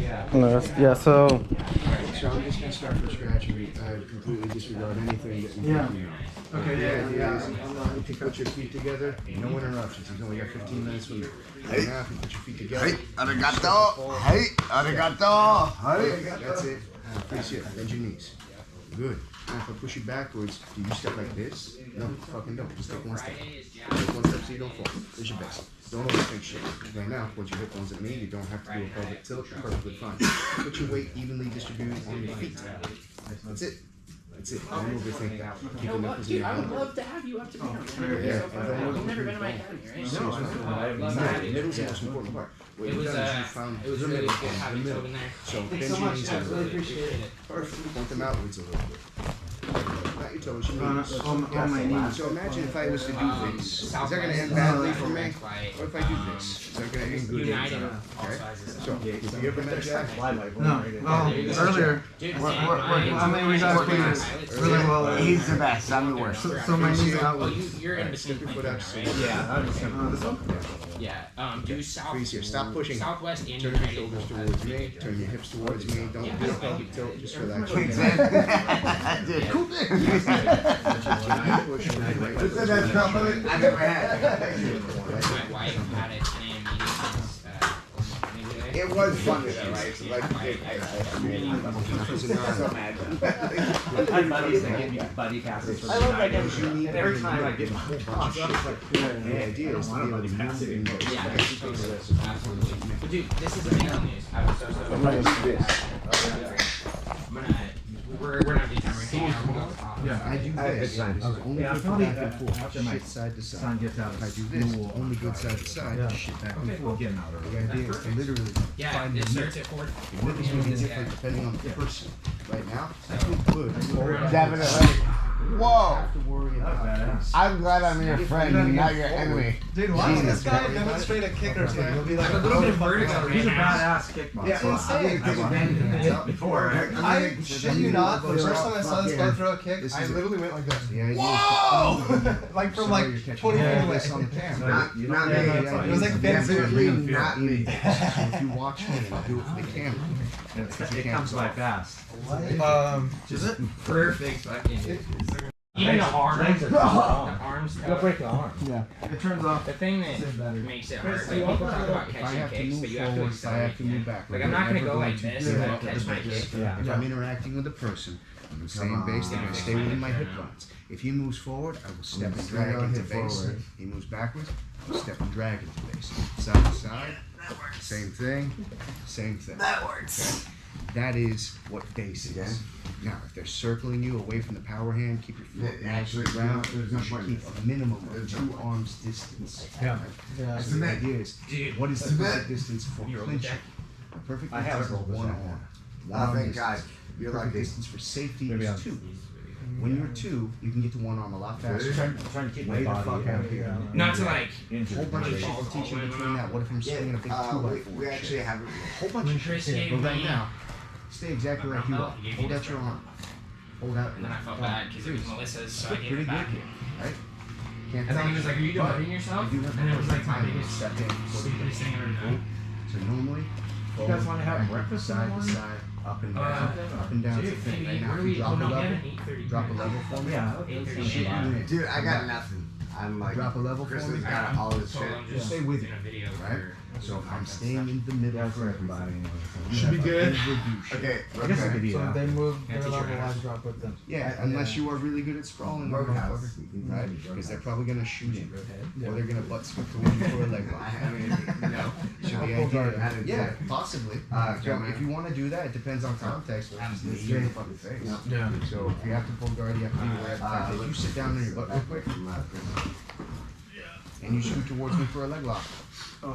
Yeah, so. So I'm just gonna start from scratch and completely disregard anything that you know. Okay, yeah. If you put your feet together, no interruptions. You've only got 15 minutes from now. If you put your feet together. Hey, arigato. Hey, arigato. Hey. That's it. Face it. Bend your knees. Good. Now if I push you backwards, do you step like this? No, fucking don't. Just take one step. Take one step so you don't fall. There's your best. Don't overthink shit. Right now, once your hip bones at me, you don't have to do a pelvic tilt. You're perfectly fine. Put your weight evenly distributed on your feet. That's it. That's it. Don't overthink that. Keep the knuckles in your hand. I would love to have you up to me. Yeah. You've never been to my academy, right? The middle's the most important part. What you've done is you found it was the really middle. good having you in there. So bend your knees a little bit. Perfect. Point them outwards a little bit. Not your toes, your knees. On my knees. So imagine if I was to do this. Is that going to end badly for me? Or if I do this? Is that going to end good? Okay. So, have you ever met Jack? No. Well, earlier. I mean, we got really well. He's the best. I'm the worst. So my knees Oh, outward. you're in between. Step your foot out. Yeah. This one? Yeah. Do south. Freeze here. Stop pushing. Southwest and Turn your shoulders towards me. Turn your hips towards me. Don't do a pelvic tilt. Just relax your neck. Cool thing. Push your right This is the best compliment I've ever had. My wife had it in meetings. It was funny though, right? So like, I'm so mad. I have buddies that give me buddy passes for the night. And every time I get my whole bunch of shit, the idea is to be able to move in those But dude, this is amazing news. I was so we're not determining. I do this. Only good for back and forth. Shit side to side. If I do this, only good side to side. Shit back and forth. The idea is to literally find the middle. The middle's going to be different depending on the person. Right now, I feel good. Definitely. Whoa. Have to worry about this. I'm glad I'm your friend and not your enemy. Dude, watch this guy demonstrate a kick or two. He'll be like A little bit of vertigo. He's a badass kickboxer. Yeah, insane. Before, I shit you not, the first time I saw this guy throw a kick, I literally went like this. The idea Whoa! Like from like 20 feet away. on the camera. Not me. It was like Definitely not me. So if you watch me and do it for the camera, it comes by fast. Is it? Perfect fucking. Even the arms. The arms. Go break the arm. Yeah. It turns off. The thing that makes it hard, like people talk about if I catching have to kicks, move but you have to forward, if I have to move accelerate. back. Like I'm not gonna never go like to this do and that then to catch the my base. kick. If I'm interacting with a person, on the same base, they're going to stay within my hip bones. If he moves forward, I will step and drag into base. He moves backwards, I will step and drag into base. Side to side, same thing, same thing. That works. Okay? That is what base is. Now, if they're circling you away from the power hand, keep your foot down to the ground. You should keep a minimum of 2 arms distance. Yeah. Right? So the idea is, what is the perfect distance for clinching? The perfect distance is 1 arm. Thank God. You're Perfect lucky. distance for safety is 2. When you're 2, you can get to 1 arm a lot faster. I'm trying to keep my Way the body fuck out here. Not to like. A whole bunch of shit will teach you between that. What if I'm swinging a big 2x4? We actually have A whole bunch of Chris shit. gave But right me- now, stay exactly like you are. Hold out your arm. Hold out. And then I felt bad because it was Melissa's, so I gave Pretty it good back. kid, right? Can't And then tell he was like, "Are you But demoting yourself?" you do have And it was like my time to biggest, step in. stupidest thing I've ever done. So normally, You guys want to have breakfast in the side to morning? side, up and down, up and down. Dude, It's the thing. Right now, where if we? you drop a No, we level, have an 8:30. drop a level for me. Yeah. 8:30. Shit, you in. Dude, I got nothing. I'm like, Drop a level for Kristen's me. got all this So shit. I'm just Stay with doing you, a video right? for- So I'm staying in the middle for everybody. Should be good. Okay, I guess I could do So if that. they move Yeah, their teach level, your I ass. drop with them. Yeah, unless you are really good at sprawling, Roadhouse. right? Because they're probably gonna shoot him, or they're gonna butt scoop the one for a leg lock. I mean, no. So the idea, yeah, possibly. So if you want to do that, it depends on context. But just knee in the fucking face. Yeah. So if you have to pull guard, you have to be aware of the fact that you sit down on your butt real quick and you shoot towards me for a leg lock.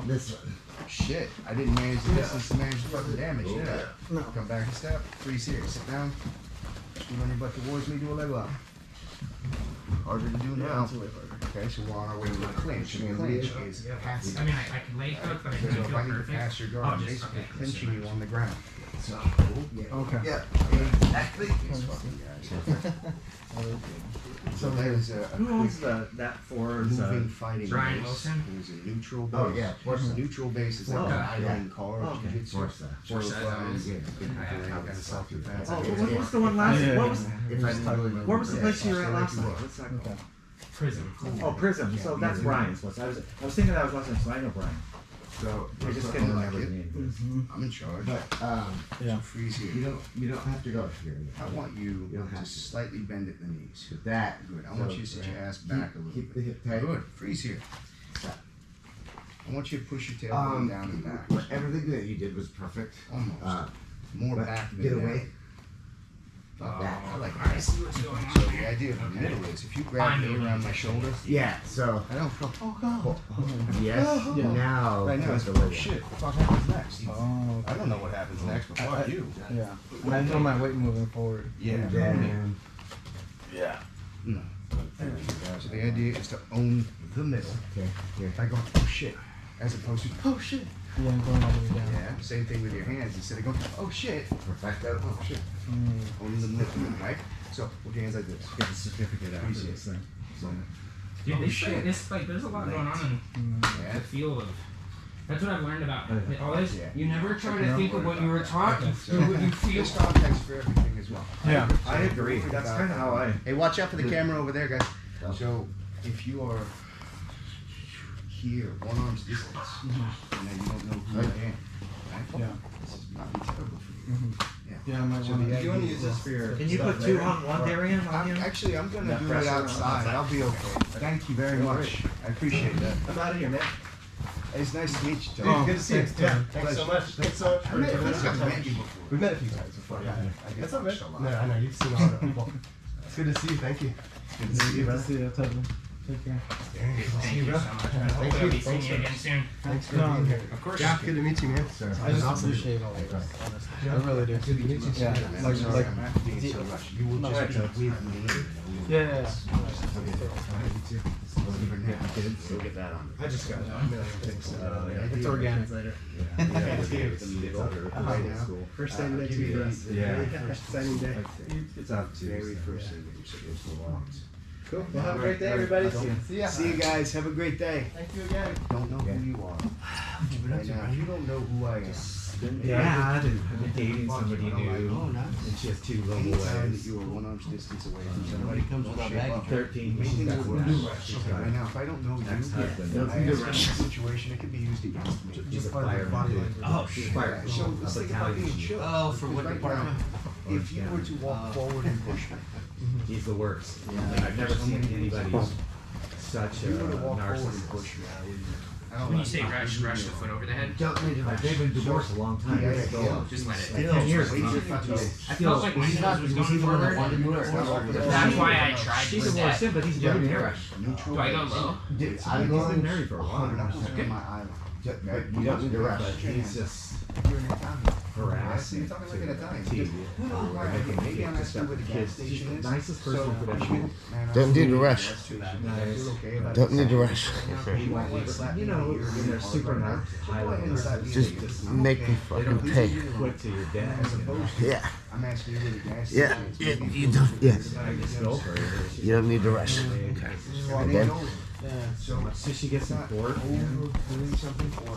This one. Shit, I didn't manage the distance to manage the fucking damage. Yeah. No. Come back a step, freeze here, sit down, shoot on your butt towards me, do a leg lock. Harder to do now. Okay, so we're on our way to a clinch. And clinch is passing. I mean, I can lay hook, but I So couldn't if feel I need to perfect. pass your guard, I'm basically clinching you on the ground. Okay. Yeah, exactly. These fucking guys. So that is a Who owns that Ford's? moving fighting Brian base. Wilson? It was a neutral base. Oh, yeah, Forza. Neutral base is like Oh, an yeah. idling car. Oh, okay. Jiu-jitsu. Forza. So Forza, if, that is- I'm gonna self-defense. Oh, what was the one last? Yeah. What was? If I Where was the place you were at last night? What's that called? Prison. Oh, Prism. So that's Brian's. I was thinking that was last night, so I know Brian. So I just couldn't remember the name. I'm in charge. But Yeah. So freeze you here. don't have to go here. I want you You don't to have to. slightly bend at the knees. With that, Good. I want you to sit your ass back a little Keep bit. the hip tight. Good. Freeze here. Stop. I want you to push your tailbone down and back. Everything that you did was perfect. Almost. More but back than get down. away. Like that. I like I that. see what's going on. So the idea of the middle is if you grab me around my shoulder, Yeah. So I don't go, oh god. yes. Yeah. Now. Right now cut it's the oh leg. shit. What the fuck happens next? Oh. I don't know what happens next, but fuck you. Yeah. And I know my weight moving forward. Yeah. And then So the idea is to own the middle okay. Here. by going, oh shit, as opposed to, oh shit. Yeah, I'm going all the way down. Yeah, same thing with your hands. Instead of going, oh shit, Perfecto. oh shit. Mm. Own the middle, right? So with your hands like this. Get the certificate out Freeze of here. this thing. Dude, Oh, this, shit. this like there's a lot going on in Yeah. the field of. That's what I've learned about it. All this. Yeah. You never try to think of what you were talking. Do what you feel. There's context for everything as well. Yeah. I agree. That's kind of how I. Hey, watch out for the camera over there, guys. So, if you are here, one arm's distance, and then you don't know who I am, right? Yeah. This is not be terrible for you. Yeah, I might So want the to. idea is for your? Can you put two on one Darian on him? Actually, I'm gonna Yeah, do it pressure on outside. outside. I'll be okay. Thank you very much. I appreciate that. I'm out of here, man. It's nice to meet you, Oh, Tony. Good to see you. thanks, Yeah, Tony. thanks so much. Thanks so much I for met giving us your I've time. met you before. We've met a few times before. Yeah. I get That's all watched good. a lot. No, I know you've seen a lot of people. It's good to see you. Thank you. Good to see you, Good to brother. see you, Tubman. Take care. Thank you so much. I hope Thank I'll you. be seeing Thanks, you man. again soon. Thanks for No, being here. Of course. Yeah, good to meet you, man. I just appreciate all of this, honestly. I really do. Good to meet you. Yeah. Man, Like, sorry, like, I'm acting in so much. You will No, just it's be with me. yeah. Go get that on. I just got a million things. It's organic. Later. Right now, First day next week for us. Yeah. Exciting day. It's out very Tuesday. first thing that you're supposed to walk. Cool. Well, have a great day, everybody. See ya. See you guys. Have a great day. Thank you again. Don't know who you are. Right now, if you don't know who I am, Yeah, I've been dating somebody I'm like, new, oh, nice. and she has 2 little anytime that boys. you are one arm's distance away from somebody, comes don't with a shape bag. up. 13. Main She's thing got is one. She's okay, got right now, if I don't know you, ex-husband. I ask you a situation, it can be used against me. She's a Just part of the fireman. body too. language. Oh, she's a fireman. So let's think about being chill. Oh, for what Right department? now, if you were to walk forward and push me, He's the worst. I've never seen anybody such if a you were to walk forward and narcissist. push me, I don't When you like say it. rush the foot over the head. Don't need to Like, they've been divorced a long time. Yeah, They're yeah, still- yeah. Just let it. Like 10 years. Wait now. your fucking days. I felt like my nose was going forward. That's why I tried She to divorced him, but he's Yeah. very married. Neutral. Do I go low? Dude, He's I'm been going. married for a while. Knuckles on my eyelid. But you don't need to rush. But he's just You're an Italian. harassing. You're talking like an Italian. Maybe Maybe I'm asking where the gas She's station the is. nicest person you could ever meet. Don't need to rush. Nice. Don't need to rush. He won't leave it. You know, when they're super nice, high level, Just make me they fucking don't pay. quick to your dad. As You know? opposed to, Yeah. I'm asking you where the gas Yeah. station is. You don't. Yeah. I just go for it. You don't need to rush. Everything's over. So So she gets not bored. overdoing something or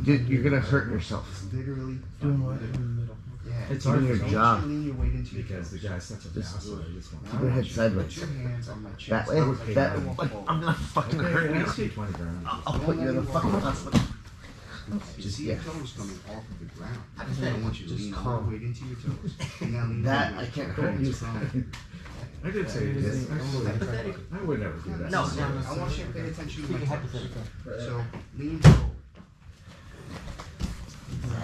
Dude, you're gonna hurt yourself. literally Doing what in the middle? yeah. It's Doing hard your for Don't job. you lean your weight into your because the toes. guy's such a bastard. I just want Now Keep I your want head you to sideways. Put your hands on my chest. That way. I would pay That. money. I'm gonna fucking hurt Okay, you. I'll pay 20 grand. I'll put you in the fucking hospital. You see Yeah. your toes coming off of the ground. I don't want you to Just lean all calm. the weight into your toes. And now lean That over I my can't toes. hurt you. I did say this. I would never do that. No, I want you to pay attention to my toes. Hypothetical. So lean forward.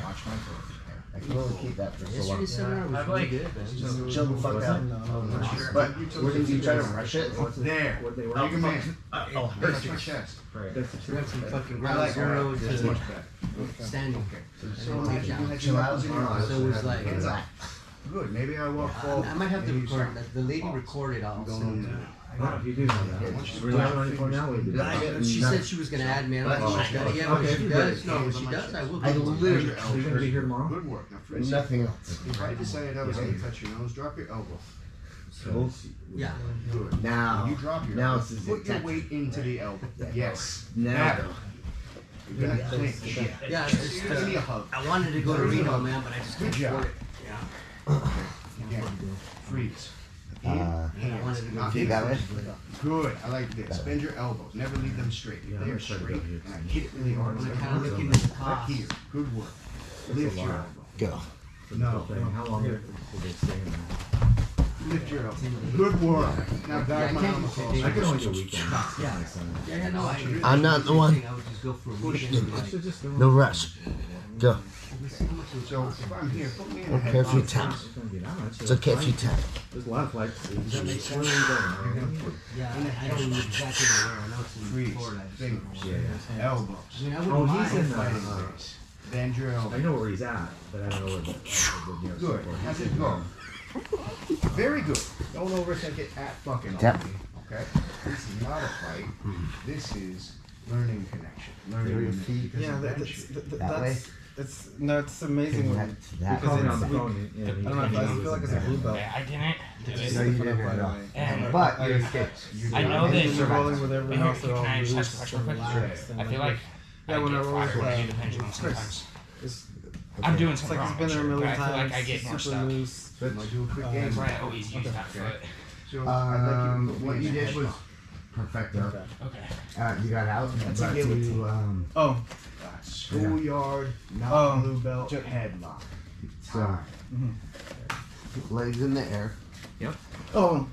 Watch my toes. I can only keep that for so long. I've like So Chill the fuck out. But wouldn't you try to rush it? there. What they were. Big man. Oh, Touch my chest. Fucking I like girl That's to much better. standing. So imagine you had Chill your out. knuckles in your eyes. So it was like- Hands up. Good. Maybe I walk forward. I might have to Maybe you record. start The lady recorded all. going on. Well, if you do know that. Once you We're not running for now. We do. She said she was gonna add me. I'm like, she's gonna get when she does. No, when she does, I will. I do it. literally. Are you gonna be here tomorrow? Good work. Now, for instance, Nothing else. if I decided I was going to touch your nose, drop your elbow. So Yeah. Good. now, When you drop your now elbow, this is put your it. weight into the elbow. Yes. Now, You're gonna clinch. Yeah, it's just, Give me a hug. I wanted to go to Reno, man, but I just Good can't afford job. it. Yeah. Again, freeze. Uh, I wanted to go. you got it? Good. I like this. Bend your elbows. Never leave them straight. If Yeah, they are I'm trying to straight, go here. and I hit it really hard. I'm Like kind of looking at the back cost. here. Good work. Lift your elbow. Go. No. How long will they stay in there? Lift your elbow. Good work. Now Yeah, guide I my can't arm do across. days. I can only do weekends. Yeah. My son. Yeah, no, I'm not the one. I would just go for a weekend and be I like, should just go. No rush. Go. let me see how much it So if I'm here, put me in the Okay if you headlock. tap. It's gonna be that much. It's okay if you tap. There's a lot of flights. Does that make sense? Yeah, I don't know exactly where. I know it's in Freeze. Florida. Fingers. Yeah. Elbows. I mean, I Oh, wouldn't he's mind. in Fighting the. ways. Bend your I elbow. know where he's at, but I don't know where the nearest Good. airport is. How's it go? Very good. Don't overthink it at fucking all. Tap. Okay? This is not a fight. This is learning connection. Learning Your connection. feet. Yeah, That way. it's no, it's amazing when Connect that. Call me it's on the blue- phone. Yeah, I don't know if I feel like it's a blue belt. I didn't do It's it. No, you different didn't up at all. right away. And But you're escaped. I know And that. when you're rolling with everyone Wait, else, they're all can I just ask a loose question and quick? relaxed and I feel like Yeah, I when I get roll fired with, when I do the pendulum Chris. sometimes. it's I'm doing it's something like wrong, it's been there a sure, million but I feel times. like I get more super stuck. loose. I'm gonna do a quick game. That's why I always use that foot. So I'd like you to put What me you in a did was headlock. perfecto. Okay. You got out. That's But a give it you, Oh, Schoolyard, not Oh. blue belt, headlock. so legs in the air. oh,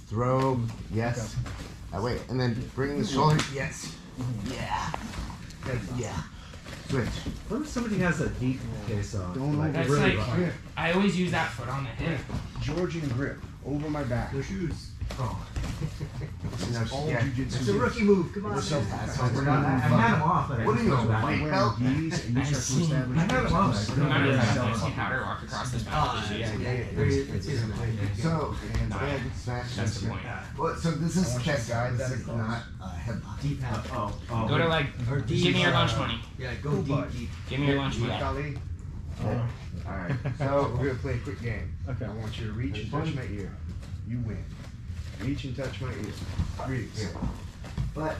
Throw. Yes. Wait, and then bring the shoulders. Yes. Yeah. Headlock. Yeah. Switch. What if somebody has a deep case on? Don't like That's really like- rough? Grip. I always use that foot on the hip. Georgian grip. Over my back. shoes. This is all Yeah. jujitsu. It's a rookie move. Come on. So man. fast. So we're I not. had him off. And I What just are you, pushed a back. white Wearing belt? these and you start to establish. I had him on. No matter Yeah. what, I've seen Howard walk across this mountain. Yeah, It's yeah, easy. it is a man. So and bag smash. That's the point. Well, so this is I want you chest to guide This that is across. not headlock. Deep half. Oh. Go to like, Or deep. give me your lunch money. Yeah, go Cool deep, bud. deep. Give me your lunch money. Ali. Alright, so we're gonna play a quick game. Okay. I want you to reach and touch my ear. You win. Reach and touch my ear. Reach. But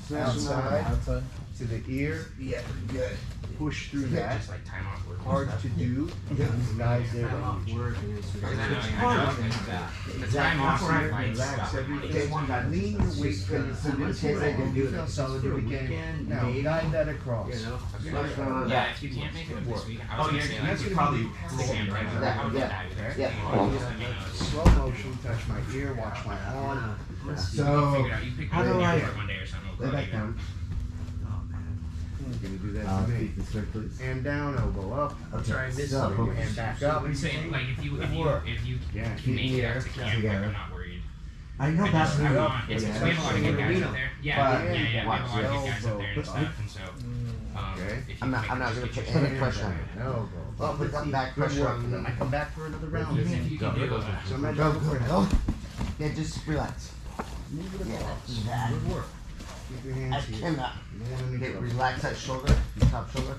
smash them Outside. outside. To the ear, Yeah, good. push through that. Just like time off work. Hard to do. Guys there. Time off work and it's Because I know you're not doing that. The time off That's right. like Relax stuff. everything. Lean your weight for the You feel solid the weekend. Now guide that across. You know? Yeah, if you can't make it this week, I was gonna say like you probably stand right there. I would Yeah. die with that. Yeah. Just let me know. Slow motion, touch my ear, watch my arm. So Figure it out. You pick how it do up I one day or something. lay We'll back go down? You're gonna do that Uh, to me. feet this way, please. Hand down, elbow up. I'm sorry, I missed So, something. Hand back up. I'm saying like if you Yeah. can make it out to camp, like, Together. I'm not worried. I know I that's just, I want, it's, Yeah. we have a lot of good guys up there. Yeah, But- yeah, yeah. We have a lot of good guys up there and Watch stuff, and so Okay. if you I'm not. make I'm it, not just gonna get put your any pressure on it. Elbow. Well, put that back Good pressure work. on Then I me. come back for another round. Even if you can do it. So I'm at Go, double pressure. go. Yeah, just relax. Move it Yeah, across. that. Good work. Keep your I hands here. cannot. You don't want any Okay, trouble. relax that shoulder, the top shoulder.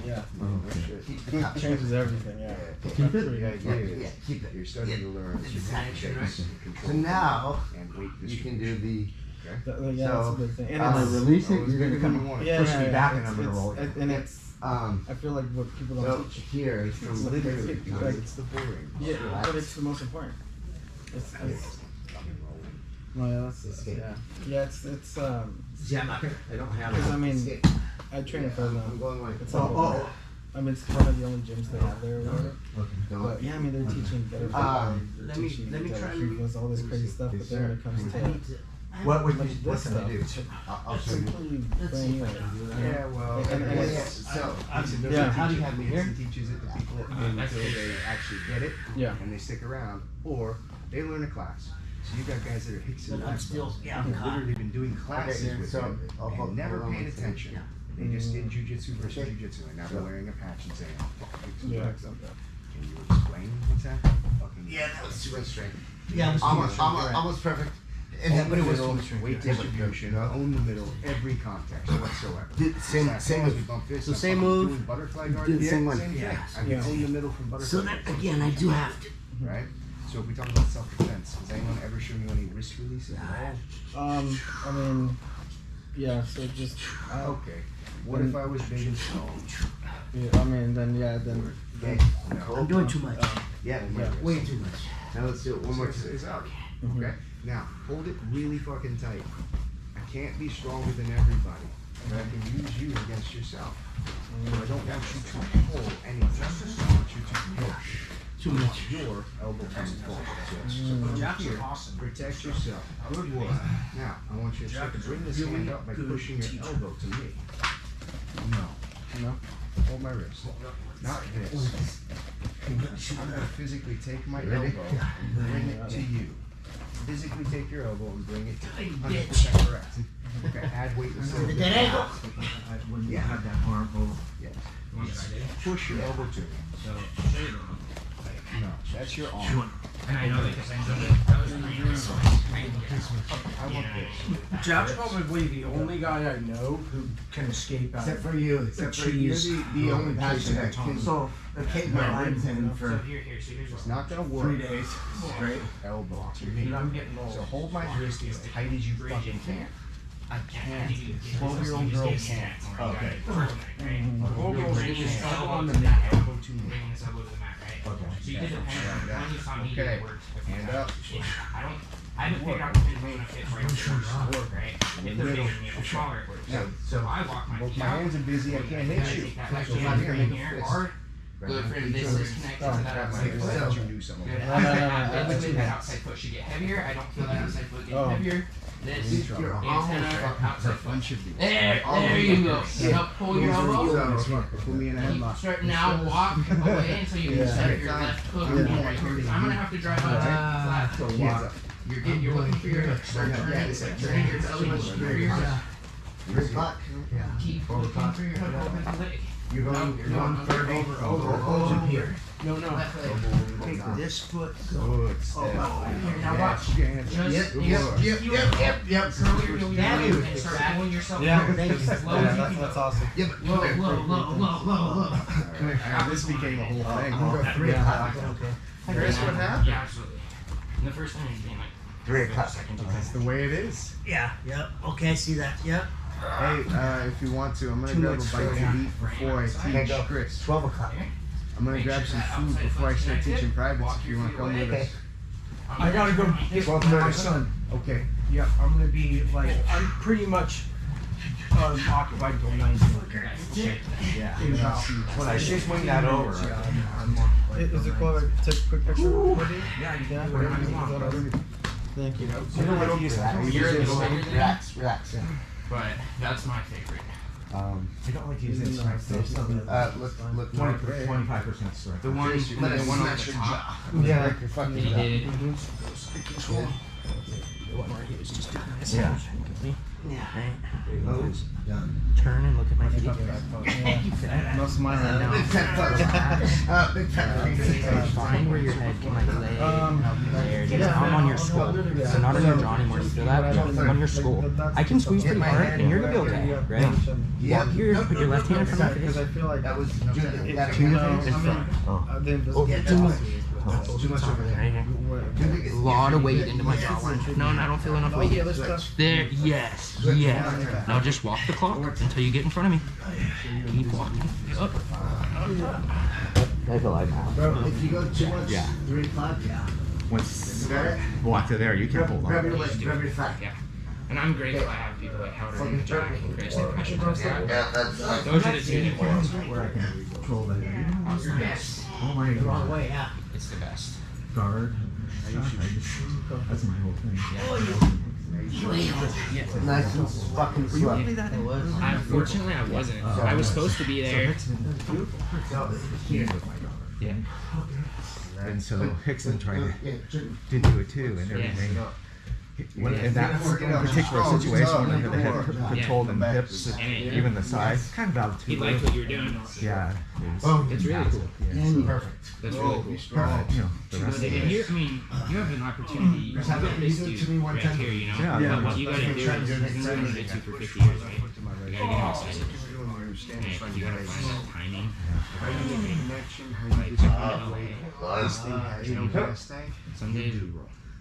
Yeah. Oh, shit. Keep the top shoulder. Changes everything. Yeah. Keep it? The Yeah, idea yeah, is keep it. you're starting to learn Exactly. shapes, So control, now and weight you can distribution. do the. Yeah, that's So, a good thing. And uh, it's, release it. Always You're gonna bigger than you come. want. yeah, push yeah, me yeah, back and it's- I'm gonna roll it's- it. And it's, Um. I feel like what people So don't teach. here, from It's literally. like- It's the boring. Yeah, but it's the most important. It's well, yeah, that's Escape. yeah, it's Yeah, I'm not gonna. I don't have. because I mean, Escape. I train in Fresno. I'm going like. It's all I mean, it's one of the only gyms they have there or whatever. But yeah, I mean, they're teaching better. Let me try to. does all this crazy stuff, but then when it comes to What would you? like What this can I do? stuff, I'll it's show you. completely brand new. Yeah, well, And it's, it's- so, Yeah. how do you have me here? Teaches it to people that's until good. they actually get it Yeah. and they stick around, or they learn a class. So you got guys that are Hicks and But I'm Black still, belts yeah, who've I'm literally been doing classes Okay, with so him I'll hold- and never hold on paid one second. attention. Yeah. They just did jujitsu versus jujitsu, and now they're wearing a patch and saying, "Oh, fuck, Hicks and Yeah. Black belt." Can you explain what's happening? Fucking Yeah, that was too much strength. Yeah, it was Almost perfect. And own but the it was middle, too much strength. weight distribution, own the middle, every context whatsoever. Same as we move. bump fists, So I'm same fucking move. doing butterfly guard. Did the same one. Same thing. Yeah. I can own the middle from butterfly. So then again, I do have to. Right? So if we talk about self-defense, has anyone ever shown you any wrist releases at all? I mean, yeah. So just Okay. What if I was big and strong? yeah, I mean, then Okay. No. I'm doing too much. Yeah, Way too much. Now let's do it one more It's time. out. Okay? Now, hold it really fucking tight. I can't be stronger than everybody, but I can use you against yourself. So I don't want you to pull anything. I want you to push. Too much. Your elbow from the ball. So here, protect yourself. Good work. Now, I want you to bring this hand up by pushing your elbow to me. No. Hold my wrist. Not this. I'm going to physically take my elbow and bring it to you. Physically take your elbow and bring it to 100% correct. Okay, add weight to the That angle. When you have that arm over. Yes. Push your elbow to me. No, that's your arm. And I know that because that was I want this. Jeff's probably the only guy I know who can escape out Except of for you. Except for you're the only person that can. So the cake my line's in So for. so here's It's what. not going to work. 3 days straight. Elbow to me. And I'm getting old. So hold my wrist as tight as you fucking can. I can't. 12-year-old girl can't. Okay. Bring this elbow on to the the mat. Elbow to me. Bringing this elbow to the mat, right? Okay. So you did the pendulum. When you saw me do Okay. it worked. Hand up. I haven't figured out the pendulum if it's right or work, right? If they're bigger than me, if smaller, it works. Yeah. So I walk my Both feet my out. hands are busy. I can't hit you. That So left I'm hand here in making here, fists. or good friend, this is connected to that outside Like, foot. let you do something. Good. No, no, no, Eventually that outside foot should get heavier. I don't feel that outside foot getting Oh. heavier. This Your antenna, outside foot. One should be. There you go. Now pull your elbow. Put me in a Keep headlock. start now walk away until you can set your left hook in right here. 'Cause I'm gonna have to drive out flat. So hands up. You're looking for your hook. Start turning your belly over your hook. Wrist lock. Keep looking for your hook open to leg. You're going 30 over here. No. Left leg. Take this foot. Good step. Here, now watch. Put your hands up. Just Good yep, work. yep. Curl your heel and start pulling yourself forward as low as you can go. awesome. Yeah, but Low. Alright, this became a whole thing. We'll go 3 o'clock. Chris, what happened? Yeah, absolutely. And the first time it came like 3 o'clock. That's the way it is. Yeah. Yep. Okay. I see that. Yep. Hey, if you want to, I'm gonna grab a bite to eat before I Can't teach go. Chris. 12 o'clock. I'm gonna grab some food before I start teaching privates if you wanna come with us. I gotta go get my son. Okay. Yeah, I'm gonna be like, I'm pretty much occupied until 9 Yeah. in about. When I should swing that over. Yeah, I'm occupied. Is it cool if I take a quick picture with you? Yeah, you Yeah. can do whatever you want. Thank you. You don't want to use that. We You're use the this. bigger than- Relax, relax. But that's my favorite. I don't like to use this strength. Look, 25% strength. The one, Let us the one on smash the your top. Yeah. Break your fucking He jaw. did. Yeah. Turn and look at my feet. Most of mine right Big now. fat fuck. Big fat Find where your head can like lay. There it is. yeah. I'm on your skull. So not on your jaw anymore. You feel that? I'm on your skull. I can squeeze pretty hard and you're gonna be okay, right? Yeah. Walk here, put your left hand in front of your Because I face. feel like That was Judith. That too much. again. The invisible. Yeah, too much. Too much over there. Right here. Judith A is- lot of weight into my jawline. No, I don't feel enough weight yet. There, yes, yeah. Now just walk the clock until you get in front of me. Keep walking. Up. I feel like that. Bro, if you go too much, Yeah. 3 o'clock, Once got it? walk to there, you can hold Grab on. your leg, grab your thigh. Yeah. And I'm grateful I have people like Howard and Jack and Chris and Pressure Test. Yeah, that's like. Those are the two important. Where I can control that. Yes. Oh my Wrong god. way. Yeah. It's the best. Guard. That's my whole thing. Nice and fucking slow. Unfortunately, I wasn't. I was supposed to be there. Yeah. And so Hickson tried to Yeah, do it too and everything. when in that particular situation, whenever the hip controlled and hips, even the size, kind of out He too. liked what you were doing. Yeah, It's really cool. Perfect. That's really cool. you know, the rest of And it. you, I mean, you have an opportunity. You Have it- this do it dude to me one right time. here, you know. Yeah. What you gotta do is he's been doing it for 50 years, right? You gotta get him excited. And you gotta find that timing. How you make a connection, how Like, you put it disconnect. away. This thing has no gas tank. Some days,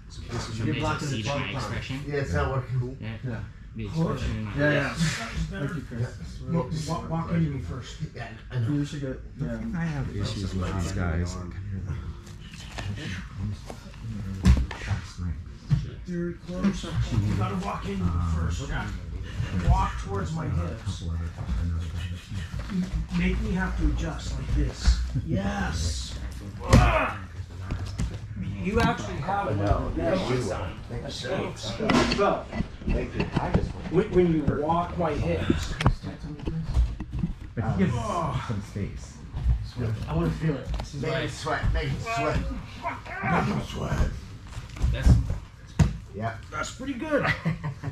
So this is some your days I see my expression. Yeah, it's not working. Yeah. The expression in my Yeah. Thank you, Chris. Walk into me first. You should get. Yeah. I have issues with these guys. Very close. You gotta walk into me first. Walk towards my hips. Make me have to adjust like this. Yes. You actually have one of the best escapes. So, when you walk my hips, But he gives some space. I want to feel it. Make it sweat. Make it sweat. Make it sweat. That's Yeah. that's pretty good.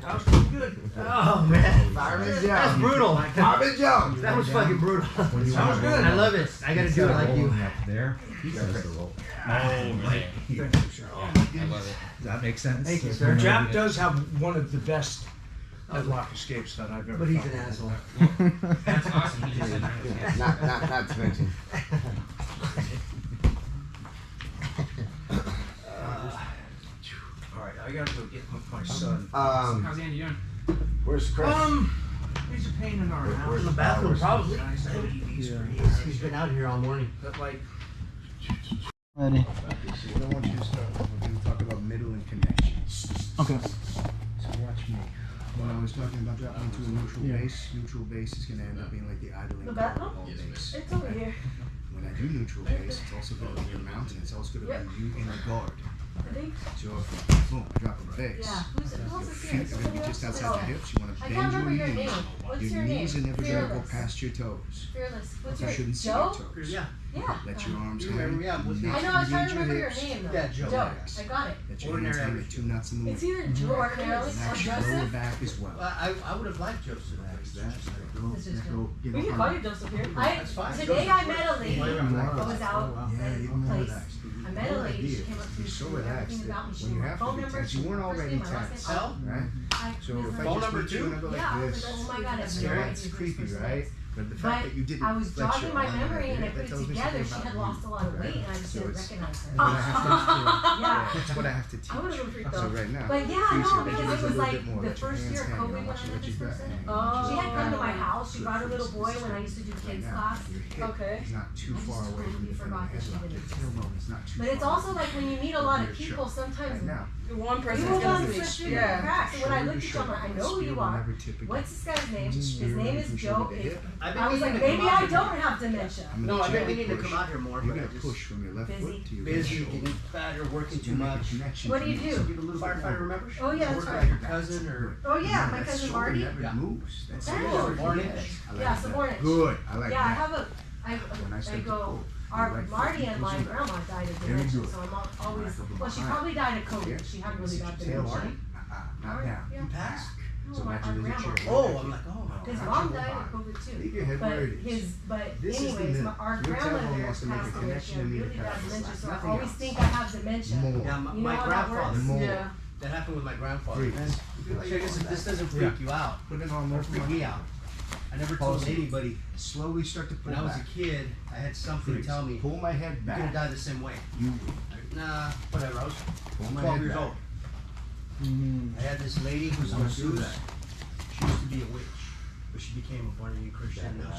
That's pretty good. Oh man, Fireman that's Jones. brutal. Fireman Jones. That was fucking brutal. That was good. I love it. I gotta do it like you. There. He does the roll. Does that make sense? Thank you, sir. Jack does have one of the best headlock escapes that I've ever But he's felt. an asshole. that's awesome. He just said that. Not to mention. All right, I gotta go get my son. How's Andy doing? Where's Chris? He's a pain in our house. In the bathroom, probably. Yeah. He's been out here all morning. But like, Ready. What I want you to start with, we're going to talk about middle and connections. Okay. So watch me. When I was talking about dropping into a neutral base is going to end up being like the idling ball base. It's over here. When I do neutral base, it's also going to be your mountain. It's also going to be you in the guard. I think. So if boom, drop a base. Yeah. Who else is Feet here? are going to be just outside the hips. You want to I bend can't your remember your knees. name. What's your Your name? knees are never going to go Fearless. past your toes. Fearless. What's You your shouldn't see Joe? your toes. Yeah. Yeah. Let your arms You remember, hang. yeah, with not I know. I was trying engage to remember your hips. name though. Yeah, Joe. Joe. I got it. Let your Ordinary hands hang average. at 2 knots in the It's wind. either Joe or Carolyn And or actually lower Joseph. back as well. I would have liked Joseph. This is Go, We get can up call on you it. Joseph here. That's fine. Today I met a lady Why who you relax? was out Yeah, at you're a more place. relaxed. I met a lady. She came up to me. You're She so knew relaxed everything that about me. She when knew you my have to phone be number. tense, She you knew weren't my first already name, my last tense, name. Hell? right? So if I Phone just number meet you two? and I go like Yeah, I was this, like, oh my god, I have that's no scary, idea it's who this creepy, person right? is. But the But fact that you didn't I was flex jogging your my arm memory and I that put it tells me together. something She about had you. lost a lot of weight and I just So didn't it's- recognize her. But I have to, Yeah. that's what I have to teach. I would have been freaked So out. right now, But yeah, please no, your because legs it a was little like bit more. the Let your first hands year of hang. COVID I when want I you to met let this your back person. hang. She had come to my house. She brought her little boy when I used to do Right kids now, class. your hip Okay. is not too I just far away from totally the front forgot of that she your head. didn't Your exist. tailbone is not too But it's far also away. like when you meet a lot of Your people, show. sometimes Right now, one person's will gonna slip be- through your cracks. So when I shoulder looked to at you, I'm like, I shoulder. know who you Spear will are. never tip again. What's this guy's name? Just His spear name will is from Joe. shoulder to hip. I was like, maybe I don't have dementia. I'm No, I bet we gently need to push. come out here more. You're But I gonna just push from your left Busy. foot to your busy, right shoulder. getting fatter, working So too you make a much. connection What do you to do? your- Get a little firefighter, remember? Oh, yeah, that's Work right. like your cousin or. Oh yeah, my That cousin shoulder Marty. never Yeah. moves. That's Yeah. it. Subornage. I like Yeah, that. Subornage. Good. I like Yeah, I that. have a. When I I start to go. pull, Our you like Marty that. and my Push it. grandma died of Very dementia, good. so I'm always. Right, Well, she behind. probably died of COVID. Yeah. She had really bad Sit your tail dementia. on. Not Alright, down. yeah. You passed? No, So my imagine our there's a grandma. chair. Oh, I'm like, oh. His Not mom your died of body. COVID too. Leave your head But where it is. his, but This is the anyways, middle. our Your tailbone grandmother wants to make a passed away. She connection had to me really to bad pass. dementia, so I Nothing always else. think I have dementia. More. Yeah, You know my how that grandfather. works? More. Yeah. That happened with my grandfather. Freeze. So I guess if this doesn't freak you out, Put it on or more freak me out. I never told Pause it. anybody. Slowly start to pull When I was back. a kid, I had something Freeze. tell me, Pull my head you're gonna back. die the same way. You will. Nah, whatever. I was Pull my 12 head years back. old. I had this lady who's I'm on gonna do Zeus. that. She used to be a witch, but she became a born again Christian. Now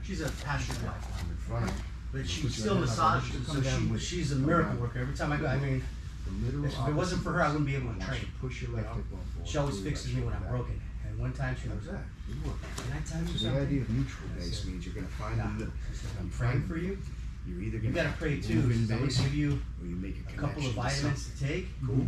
she's a pastor's wife. I'm in front of you. But she Put still your head up. massages, Come so down with she's a it. miracle worker. Every time I go, I mean, The literal if it wasn't for her, I wouldn't be able to opposite. train. Push your left hip on forward. She always Pull your fixes right me when I'm shoulder back. broken. And one time she How's was, that? Good work. can I tell you So the something? idea of neutral base means you're gonna find the middle. I'm praying for you. You're either You gonna gotta pray too. move in I'm gonna base give you or you make a a couple connection of to vitamins something. to take. Cool.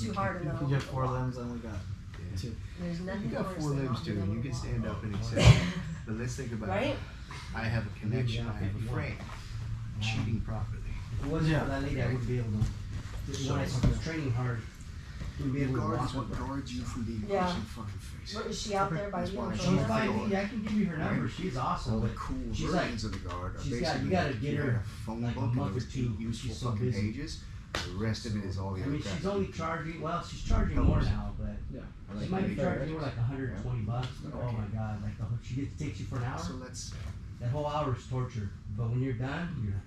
too hard and then You I'll get walk. 4 limbs, I only got 2. There's nothing You got worse 4 than limbs not too, being and able you can to stand walk. up and accept. But let's think about Right? it. I have a connection, I have a frame. Cheating properly. It wasn't for that lady, I wouldn't be able to. When I was training hard, wouldn't be able to walk. Guards what guards you from being Yeah. pushed in the fucking face. Where, is she out there by That's you? why on she's She's Florida? by me, I can give you her number, she's awesome, All the but cool she's like, versions of the guard are she's got- basically you gotta like, get you her had a phone like a book and month it was or two, 8 useful she's so fucking busy. pages. The rest of it is all the I other mean, crap. she's only charging, well, she's charging more now, but Yeah. she might be charging more like $120. Oh my God, like takes you for an hour. So let's That whole hour is torture, but when you're done, you're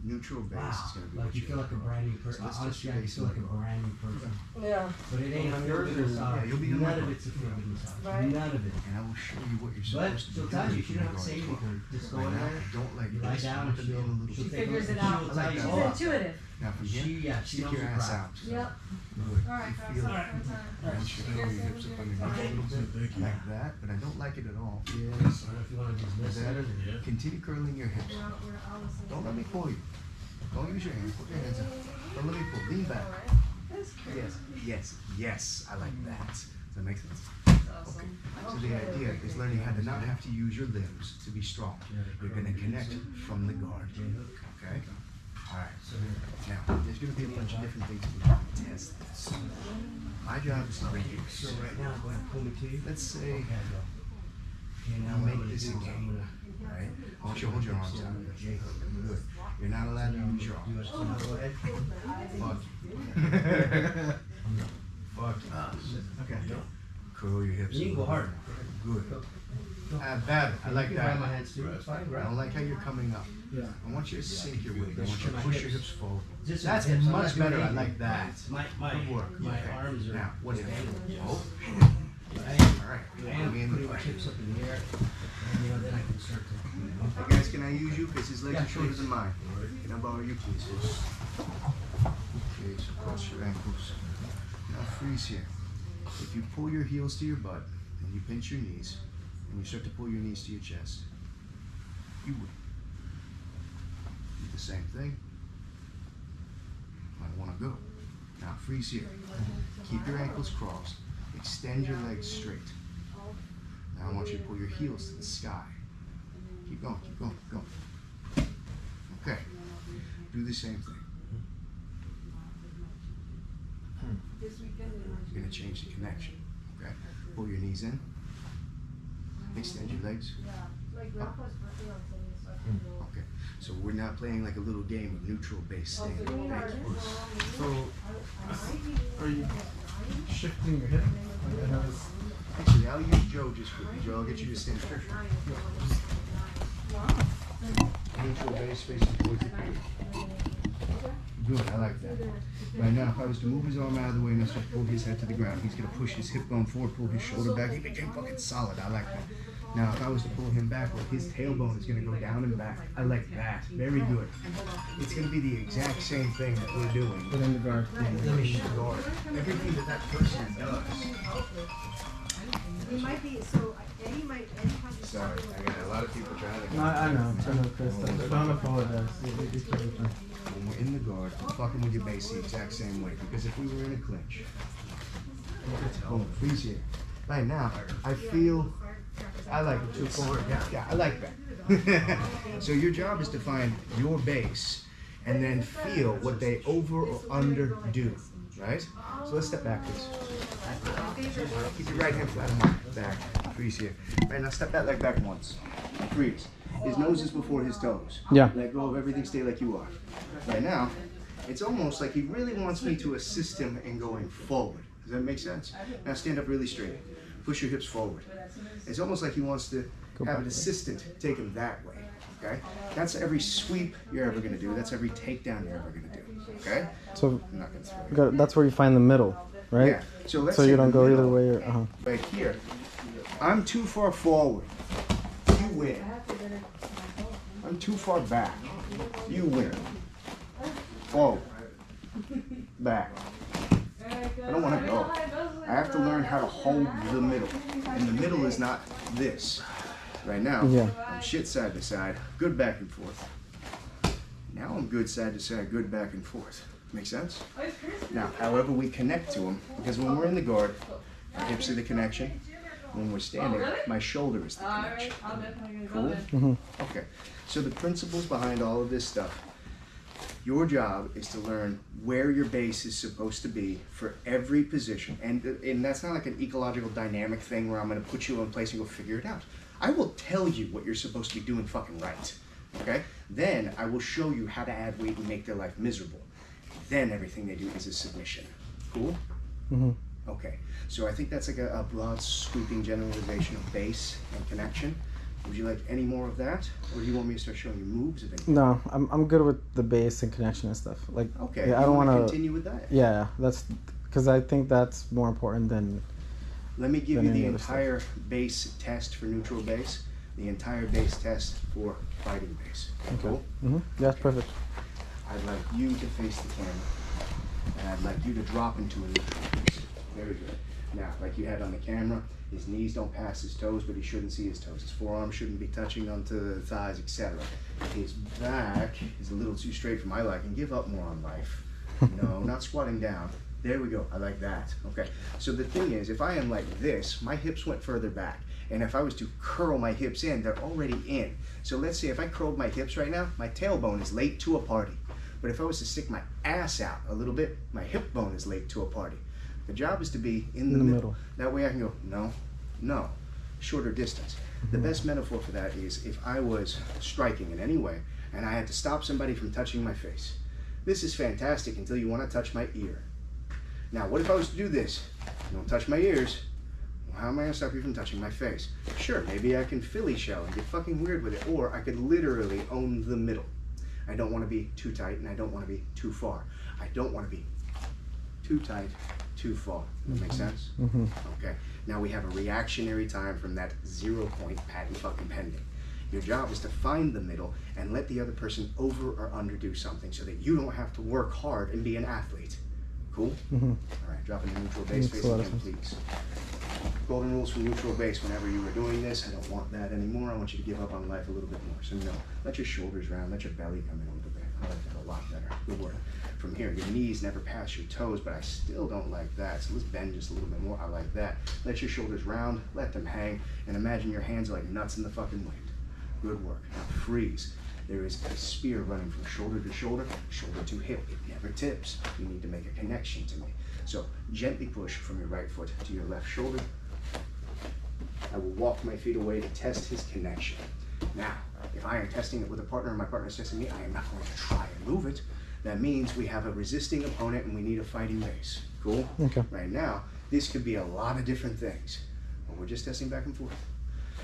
neutral base wow, is gonna be like what you feel like a brand new person. So let's Honestly, just I feel like a brand new person. Yeah. But it ain't a feel good massage. Yeah, you'll be in my None of book. it's a feel good massage. Right. None of it. And I will show you what you're But supposed to she'll be tell doing you, she if don't have to you're say going anything. Just go Right in now, there, I don't like you this. lie down, I want to be in a little She she'll take figures a it look, out. she'll tell you, She's oh, intuitive. Now from here, she stick knows your her ass crap. out. Yep. Good. Alright, You girl, feel stop it. for time. I want you to throw your hips up underneath a little bit. Like that, but I don't like it at all. Yes. Or if you want to just listen. That or continue curling your hips. We're almost Don't let me pull you. Don't use your hands. Put your hands out. Don't let me pull. Lean back. Yes. I like that. Does that make sense? Okay. So the idea is learning how to not have to use your limbs to be strong. You're going to connect from the guard. Okay? Alright. Now, there's going to be a bunch of different things we're going to test this. My job is to bring you. So right now, go ahead and pull me to you. Let's say Okay, now make this a game. Right? I want you to hold your arms out. Good. You're not allowed to use your arms. Go ahead. Fuck you. Fuck you. Okay. Curl your hips. You can go hard. Good. Bad. I like You can that. grab my hands too. It's fine. I Grab. don't like how you're coming up. Yeah. I want you to sink your weight. I want you to My push your hips. hips forward. Just That's hips. I'm much not doing better. I anything. like that. My Good work. my Okay. arms are. Now, what is it? Oh. I Alright. am Put me in putting the my fight. hips up in the air, and then I can start to. Hey guys, can I use you? Because his legs Yeah, are shorter please. than mine. Can I borrow you, please? Okay, so cross your ankles. Now freeze here. If you pull your heels to your butt, and you pinch your knees, and you start to pull your knees to your chest, you win. Do the same thing. Might want to go. Now freeze here. Keep your ankles crossed. Extend your legs straight. Now I want you to pull your heels to the sky. Keep going, keep going, keep going. Okay. Do the same thing. You're gonna change the connection. Okay? Pull your knees in. Extend your legs. Up. Okay. So we're not playing like a little game of neutral base standing. Thank you. So, are you shifting your hip? Like I noticed. Actually, I'll use Joe just quickly. Joe, I'll get you to stand straight. Neutral base facing towards the field. Good, I like that. Right now, if I was to move his arm out of the way and I start to pull his head to the ground, he's going to push his hip bone forward, pull his shoulder back. He became fucking solid. I like that. Now, if I was to pull him backward, his tailbone is going to go down and back. I like that. Very good. It's going to be the exact same thing that we're doing. Put in the guard. Finish the guard. Everything that person does. He might be, so Eddie might, Eddie has. Sorry, I got a lot of people trying to. No, I know, Chris. Don't apologize. It's totally fine. When we're in the guard, I'm fucking with your base the exact same way. Because if we were in a clinch, boom, freeze here. Right now, I feel, I like it too forward. Yeah, I like that. So your job is to find your base and then feel what they over or under do, right? So let's step back, please. Keep your right hand flat on my back. Freeze here. Right now, step that leg back once. Freeze. His nose is before his toes. Yeah. Let go of everything, stay like you are. Right now, it's almost like he really wants me to assist him in going forward. Does that make sense? Now stand up really straight. Push your hips forward. It's almost like he wants to have an assistant take him that way. Okay? That's every sweep you're ever gonna do. That's every takedown you're ever gonna do. Okay? So I'm not gonna throw you. that's where you find the middle, right? Yeah. So let's So say you the don't go either middle, way or right here. I'm too far forward. You win. I'm too far back. You win. Forward. Back. I don't want to go. I have to learn how to hold the middle. And the middle is not this. Right now, Yeah. I'm shit side to side, good back and forth. Now I'm good side to side, good back and forth. Make sense? Now, however we connect to them, because when we're in the guard, our hips are the connection. When we're standing, my shoulder is the connection. Cool? Okay. So the principles behind all of this stuff, your job is to learn where your base is supposed to be for every position. And that's not like an ecological dynamic thing where I'm going to put you in place and go figure it out. I will tell you what you're supposed to be doing fucking right. Okay? Then I will show you how to add weight and make their life miserable. then everything they do is a submission. Cool? Mm-hmm. Okay, so I think that's like a broad sweeping generalization of base and connection. Would you like any more of that? Or do you want me to start showing you moves of anything? No, I'm good with the bass and connection and stuff. Like, Okay, yeah, I you don't want to continue with that? Yeah, that's because I think that's more important than. Let me give than you any the other stuff. entire base test for neutral bass, the entire base test for fighting bass. Cool? Mm-hmm. That's perfect. I'd like you to face the camera, and I'd like you to drop into a neutral bass. Very good. Now, like you had on the camera, his knees don't pass his toes, but he shouldn't see his toes. His forearms shouldn't be touching onto the thighs, etc. His back is a little too straight for my liking. Give up more on life. No, not squatting down. There we go. I like that. Okay. So the thing is, if I am like this, my hips went further back. And if I was to curl my hips in, they're already in. So let's say if I curled my hips right now, my tailbone is late to a party. But if I was to stick my ass out a little bit, my hip bone is late to a party. The job is to be in the middle. That way I can go, no, no, shorter distance. The best metaphor for that is if I was striking in any way and I had to stop somebody from touching my face. This is fantastic until you want to touch my ear. Now, what if I was to do this? Don't touch my ears. Well, how am I going to stop you from touching my face? Sure, maybe I can Philly shell and get fucking weird with it, or I could literally own the middle. I don't want to be too tight and I don't want to be too far. I don't want to be too tight, too far. Does that make sense? Mm-hmm. Okay. Now we have a reactionary time from that 0 point patent fucking pending. Your job is to find the middle and let the other person over or underdo something so that you don't have to work hard and be an athlete. Cool? Mm-hmm. All right, drop into neutral bass face again, please. Golden rules for neutral bass. Whenever you were doing this, I don't want that anymore. I want you to give up on life a little bit more. So no, let your shoulders round, let your belly come in a little bit. I like that a lot better. Good work. From here, your knees never pass your toes, but I still don't like that. So let's bend just a little bit more. I like that. Let your shoulders round, let them hang, and imagine your hands are like nuts in the fucking wind. Good work. Now freeze. There is a spear running from shoulder to shoulder, shoulder to hip. It never tips. You need to make a connection to me. So gently push from your right foot to your left shoulder. I will walk my feet away to test his connection. Now, if I am testing it with a partner and my partner is testing me, I am not going to try and move it. That means we have a resisting opponent and we need a fighting base. Cool? Okay. Right now, this could be a lot of different things. But we're just testing back and forth.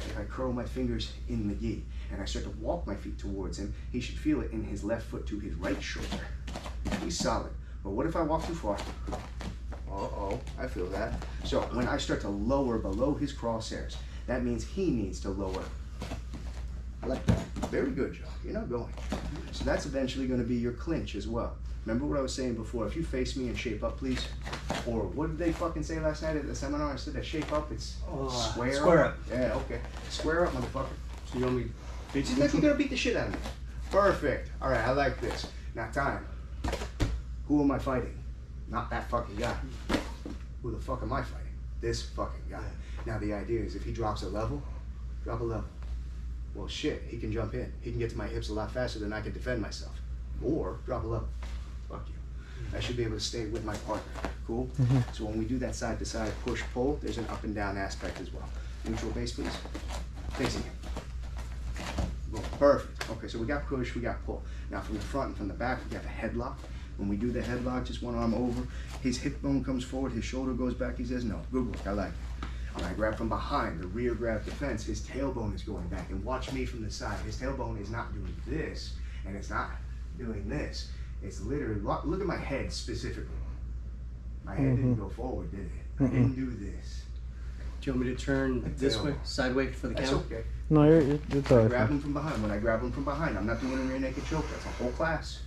If I curl my fingers in the gi and I start to walk my feet towards him, he should feel it in his left foot to his right shoulder. He's solid. But what if I walk too far? Uh-oh, I feel that. So when I start to lower below his crosshairs, that means he needs to lower. I like that. Very good, Joe. You're not going. So that's eventually going to be your clinch as well. Remember what I was saying before? If you face me and shape up, please. Or what did they fucking say last night at the seminar? I said that shape up, it's square up. Yeah, okay. Square up, motherfucker. So you want me to It's like you're going to beat the shit out of me. Perfect. All right, I like this. Now, time. Who am I fighting? Not that fucking guy. Who the fuck am I fighting? This fucking guy. Now, the idea is if he drops a level, drop a level. Well, shit, he can jump in. He can get to my hips a lot faster than I can defend myself. Or drop a level. Fuck you. I should be able to stay with my partner. Cool? Mm-hmm. So when we do that side-to-side push-pull, there's an up and down aspect as well. Neutral base, please. Facing him. Boom. Perfect. Okay, so we got push, we got pull. Now from the front and from the back, we have a headlock. When we do the headlock, just one arm over, his hip bone comes forward, his shoulder goes back, he says no. Good work, I like it. When I grab from behind, the rear grab defense, his tailbone is going back. And watch me from the side. His tailbone is not doing this, and it's not doing this. It's literally, look at my head specifically. My head didn't go forward, did it? I didn't do this. Do you want me to turn this way, sideways for the That's camera? okay. No, you're totally Grab fine. him from behind. When I grab him from behind, I'm not doing a rear naked choke. That's a whole class.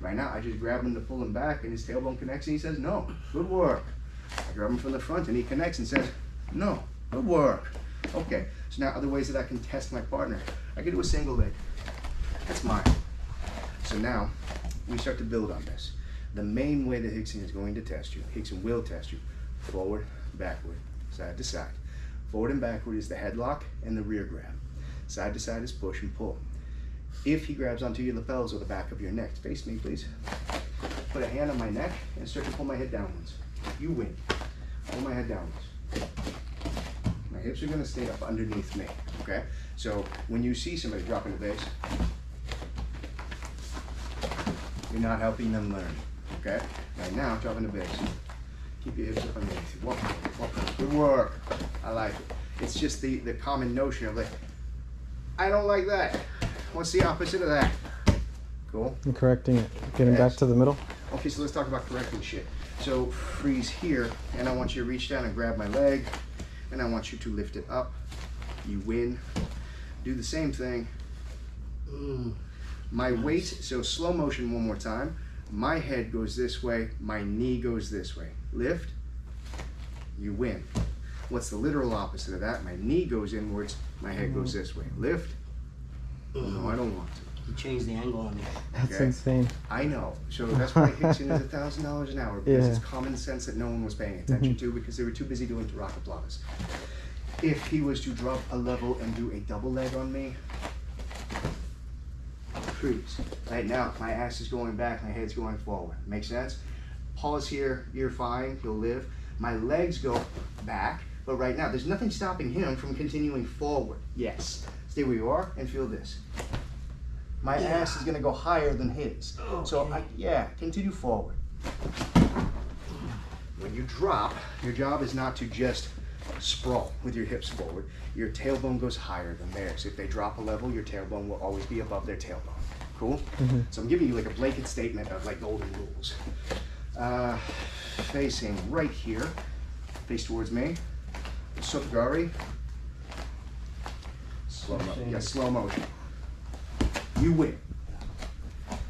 Right now, I just grab him to pull him back, and his tailbone connects, and he says, no. Good work. I grab him from the front, and he connects and says, no. Good work. Okay, so now other ways that I can test my partner. I can do a single leg. That's mine. So now, we start to build on this. The main way that Rickson is going to test you, Rickson will test you, forward, backward, side to side. Forward and backward is the headlock and the rear grab. Side to side is push and pull. If he grabs onto your lapels or the back of your neck, face me please. Put a hand on my neck and start to pull my head downwards. You win. Pull my head downwards. My hips are gonna stay up underneath me, okay? So when you see somebody dropping the base, you're not helping them learn. Okay? Right now, dropping the base. Keep your hips up underneath you. Walk, walk. Good work. I like it. It's just the common notion of like, I don't like that. What's the opposite of that? Cool. And correcting it. Getting back to the middle. Okay, so let's talk about correcting shit. So freeze here, and I want you to reach down and grab my leg, and I want you to lift it up. You win. Do the same thing. My weight, so slow motion one more time. My head goes this way, my knee goes this way. Lift, you win. What's the literal opposite of that? My knee goes inwards, my head goes this way. Lift, no, I don't want to. You changed the angle on me. That's Okay. insane. I know. So that's why Hickson is $1,000 an hour, because Yeah. it's common sense that no one was paying attention to because they were too busy doing rock applause. If he was to drop a level and do a double leg on me, freeze. Right now, my ass is going back, my head's going forward. Make sense? Pause here, you're fine, you'll live. My legs go back, but right now, there's nothing stopping him from continuing forward. Yes. Stay where you are and feel this. My ass is gonna go higher than his. Okay. So, continue forward. When you drop, your job is not to just sprawl with your hips forward. Your tailbone goes higher than theirs. If they drop a level, your tailbone will always be above their tailbone. Cool? So I'm giving you like a blanket statement of like golden rules. Facing right here, face towards me. Sotogari. Slow motion. Yeah, slow motion. You win.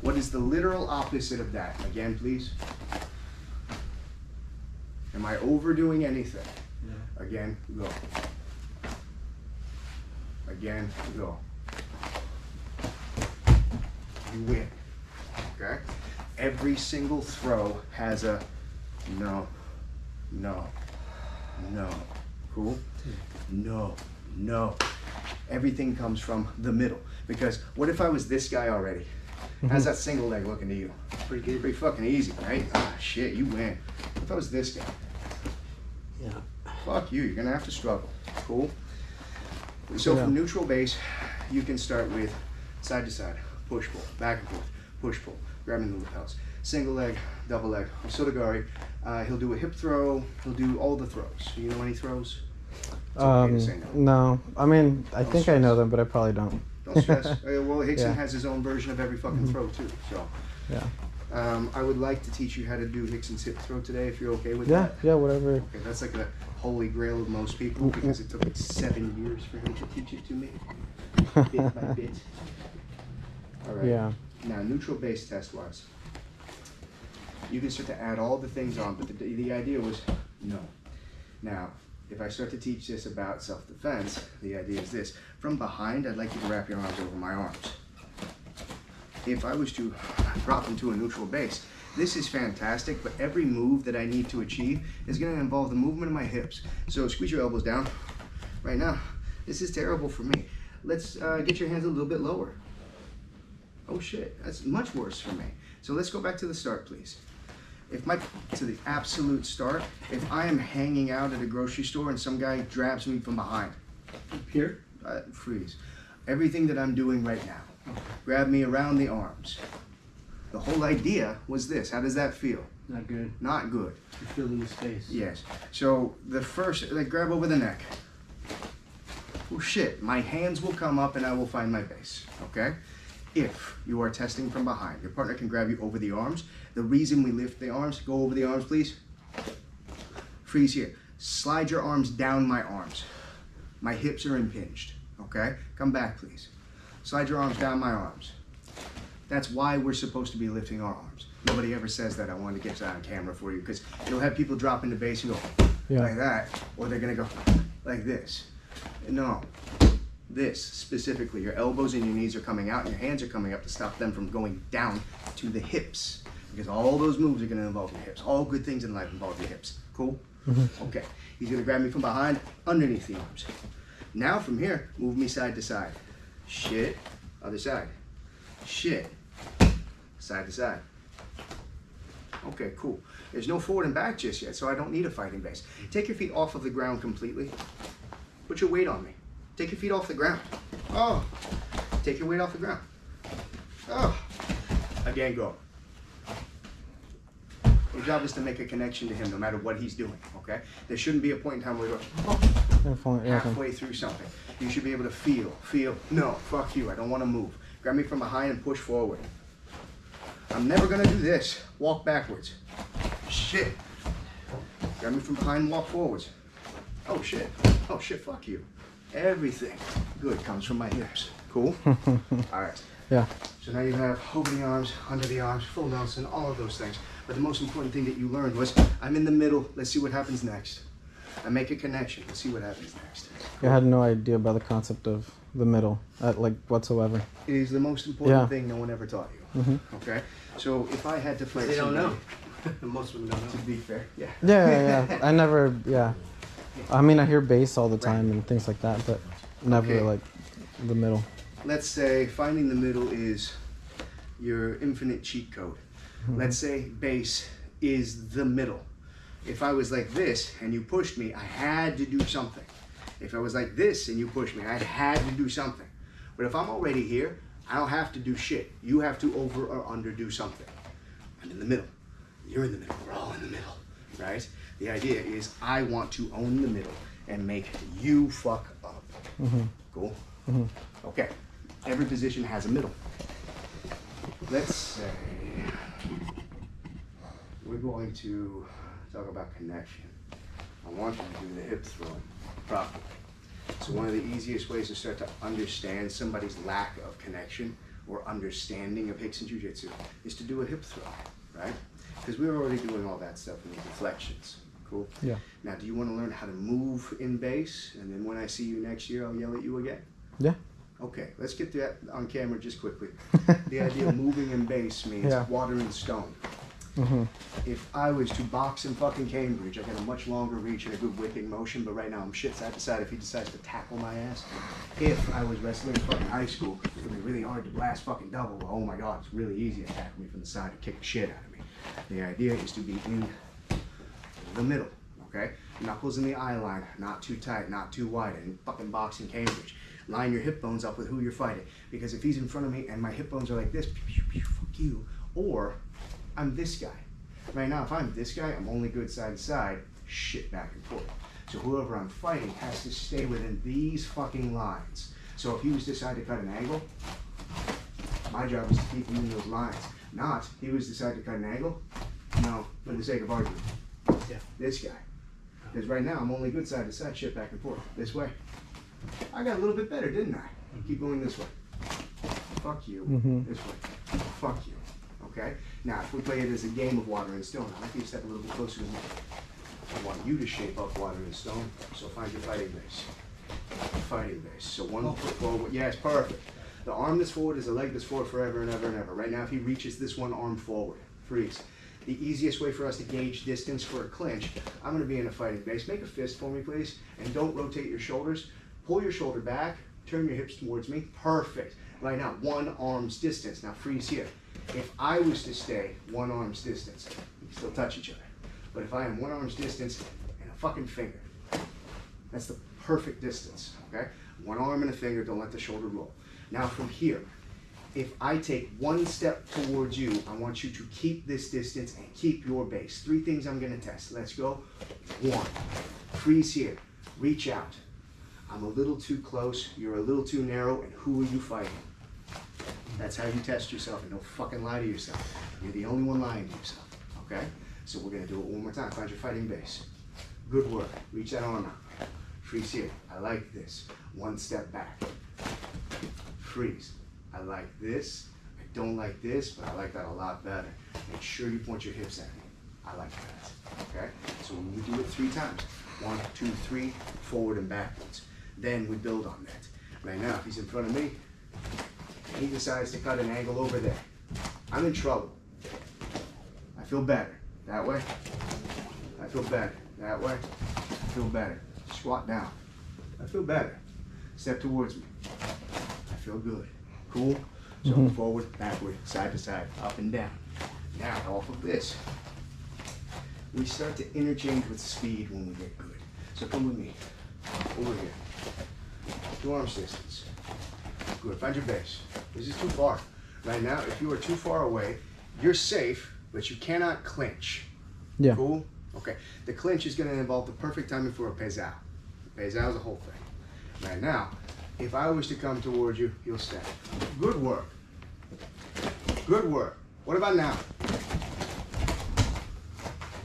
What is the literal opposite of that? Again, please. Am I overdoing anything? No. Again, go. Again, go. You win. Okay? Every single throw has a no, no, no. Cool? No, no. Everything comes from the middle. Because what if I was this guy already? How's that single leg looking to you? Pretty good. Pretty fucking easy, right? Ah, shit, you win. What if I was this guy? Yeah. Fuck you, you're gonna have to struggle. Cool? So from neutral base, you can start with side to side, push pull, back and forth, push pull, grabbing the lapels. Single leg, double leg. Sotogari, he'll do a hip throw, he'll do all the throws. You know any throws? It's okay to say no. No. I mean, I think I know them, but I probably don't. Don't stress. Well, Hickson Yeah. has his own version of every fucking throw too, so. Yeah. I would like to teach you how to do Hickson's hip throw today, if you're okay with Yeah, that. yeah, whatever. Okay, that's like the holy grail of most people because it took like 7 years for him to teach it to me, bit by bit. All right. Yeah. Now, neutral base test wise, you can start to add all the things on, but the idea was no. Now, if I start to teach this about self-defense, the idea is this. From behind, I'd like you to wrap your arms over my arms. If I was to drop into a neutral base, this is fantastic, but every move that I need to achieve is going to involve the movement of my hips. So squeeze your elbows down. Right now, this is terrible for me. Let's get your hands a little bit lower. Oh shit, that's much worse for me. So let's go back to the start, please. To the absolute start, if I am hanging out at a grocery store and some guy grabs me from behind, Here? freeze. Everything that I'm doing right now, grab me around the arms. The whole idea was this. How does that feel? Not good. Not good. You feel in the space. Yes. So the first, like grab over the neck. Oh shit, my hands will come up and I will find my base, okay? If you are testing from behind, your partner can grab you over the arms. The reason we lift the arms, go over the arms, please. Freeze here. Slide your arms down my arms. My hips are impinged, okay? Come back, please. Slide your arms down my arms. That's why we're supposed to be lifting our arms. Nobody ever says that. I wanted to get that on camera for you because you'll have people drop into base and go like that, or they're gonna go like this. No. This specifically, your elbows and your knees are coming out and your hands are coming up to stop them from going down to the hips. Because all those moves are gonna involve your hips. All good things in life involve your hips. Cool? Okay. He's gonna grab me from behind, underneath the arms. Now from here, move me side to side. Shit, other side. Shit, side to side. Okay, cool. There's no forward and back just yet, so I don't need a fighting base. Take your feet off of the ground completely. Put your weight on me. Take your feet off the ground. Oh, take your weight off the ground. Oh, again, go. Your job is to make a connection to him no matter what he's doing, okay? There shouldn't be a point in time where you're halfway through something. You should be able to feel, no, fuck you, I don't want to move. Grab me from behind and push forward. I'm never gonna do this. Walk backwards. Shit. Grab me from behind and walk forwards. Oh shit, fuck you. Everything good comes from my hips. Cool? Alright. Yeah. So now you have over the arms, under the arms, full Nelson, all of those things. But the most important thing that you learned was, I'm in the middle, let's see what happens next. I make a connection, let's see what happens next. I had no idea about the concept of the middle, like whatsoever. It is the most important thing no one ever taught you. Okay? So if I had to fight They don't somebody, know. Most women don't know. to be fair, yeah. Yeah. I never, I mean, I hear bass all the time and things like that, but never like the middle. Let's say finding the middle is your infinite cheat code. Let's say bass is the middle. If I was like this and you pushed me, I had to do something. If I was like this and you pushed me, I had to do something. But if I'm already here, I don't have to do shit. You have to over or under do something. I'm in the middle. You're in the middle. We're all in the middle, right? The idea is I want to own the middle and make you fuck up. Cool? Okay. Every position has a middle. Let's say we're going to talk about connection. I want you to do the hip throwing properly. So one of the easiest ways to start to understand somebody's lack of connection or understanding of Rickson Jiu-Jitsu is to do a hip throw, right? Because we're already doing all that stuff in the deflections. Cool? Yeah. Now, do you want to learn how to move in base? And then when I see you next year, I'll yell at you again? Yeah. Okay, let's get that on camera just quickly. The idea of moving in base means water and stone. If I was to box in fucking Cambridge, I get a much longer reach and a good whipping motion, but right now I'm shit side to side if he decides to tackle my ass. If I was wrestling in fucking high school, it would be really hard to blast fucking double, but oh my god, it's really easy to tackle me from the side and kick the shit out of me. The idea is to be in the middle, okay? Knuckles in the eye line, not too tight, not too wide, and fucking boxing Cambridge. Line your hip bones up with who you're fighting, because if he's in front of me and my hip bones are like this, fuck you, or I'm this guy. Right now, if I'm this guy, I'm only good side to side, shit back and forth. So whoever I'm fighting has to stay within these fucking lines. So if he was to decide to cut an angle, my job is to keep him in those lines. Not, he was to decide to cut an angle, no, for the sake of argument. This guy. Because right now, I'm only good side to side, shit back and forth. This way. I got a little bit better, didn't I? Keep going this way. Fuck you. This way. Fuck you. Okay? Now, if we play it as a game of water and stone, I'd like you to step a little bit closer to me. I want you to shape up water and stone, so find your fighting base. Fighting base. So one foot forward. Yes, perfect. The arm that's forward is a leg that's forward forever and ever and ever. Right now, if he reaches this one arm forward, freeze. The easiest way for us to gauge distance for a clinch, I'm going to be in a fighting base. Make a fist for me, please, and don't rotate your shoulders. Pull your shoulder back, turn your hips towards me. Perfect. Right now, one arm's distance. Now freeze here. If I was to stay one arm's distance, we can still touch each other. But if I am one arm's distance and a fucking finger, that's the perfect distance, okay? One arm and a finger, don't let the shoulder roll. Now from here, if I take one step towards you, I want you to keep this distance and keep your base. 3 things I'm gonna test. Let's go. 1, freeze here, reach out. I'm a little too close, you're a little too narrow, and who are you fighting? That's how you test yourself, and don't fucking lie to yourself. You're the only one lying to yourself, okay? So we're gonna do it one more time. Find your fighting base. Good work. Reach that arm out. Freeze here. I like this. 1 step back. Freeze. I like this. I don't like this, but I like that a lot better. Make sure you point your hips at me. I like that, okay? So when we do it 3 times, 1, 2, 3, forward and backwards. Then we build on that. Right now, if he's in front of me, he decides to cut an angle over there. I'm in trouble. I feel better. That way. I feel better. That way. I feel better. Squat down. I feel better. Step towards me. I feel good. Cool? So forward, backward, side to side, up and down. Now, off of this, we start to interchange with speed when we get good. So come with me. Over here. 2 arms distance. Good. Find your base. This is too far. Right now, if you are too far away, you're safe, but you cannot clinch. Yeah. Cool? Okay. The clinch is going to involve the perfect timing for a pesao. Pesao is the whole thing. Right now, if I was to come towards you, you'll stand. Good work. Good work. What about now?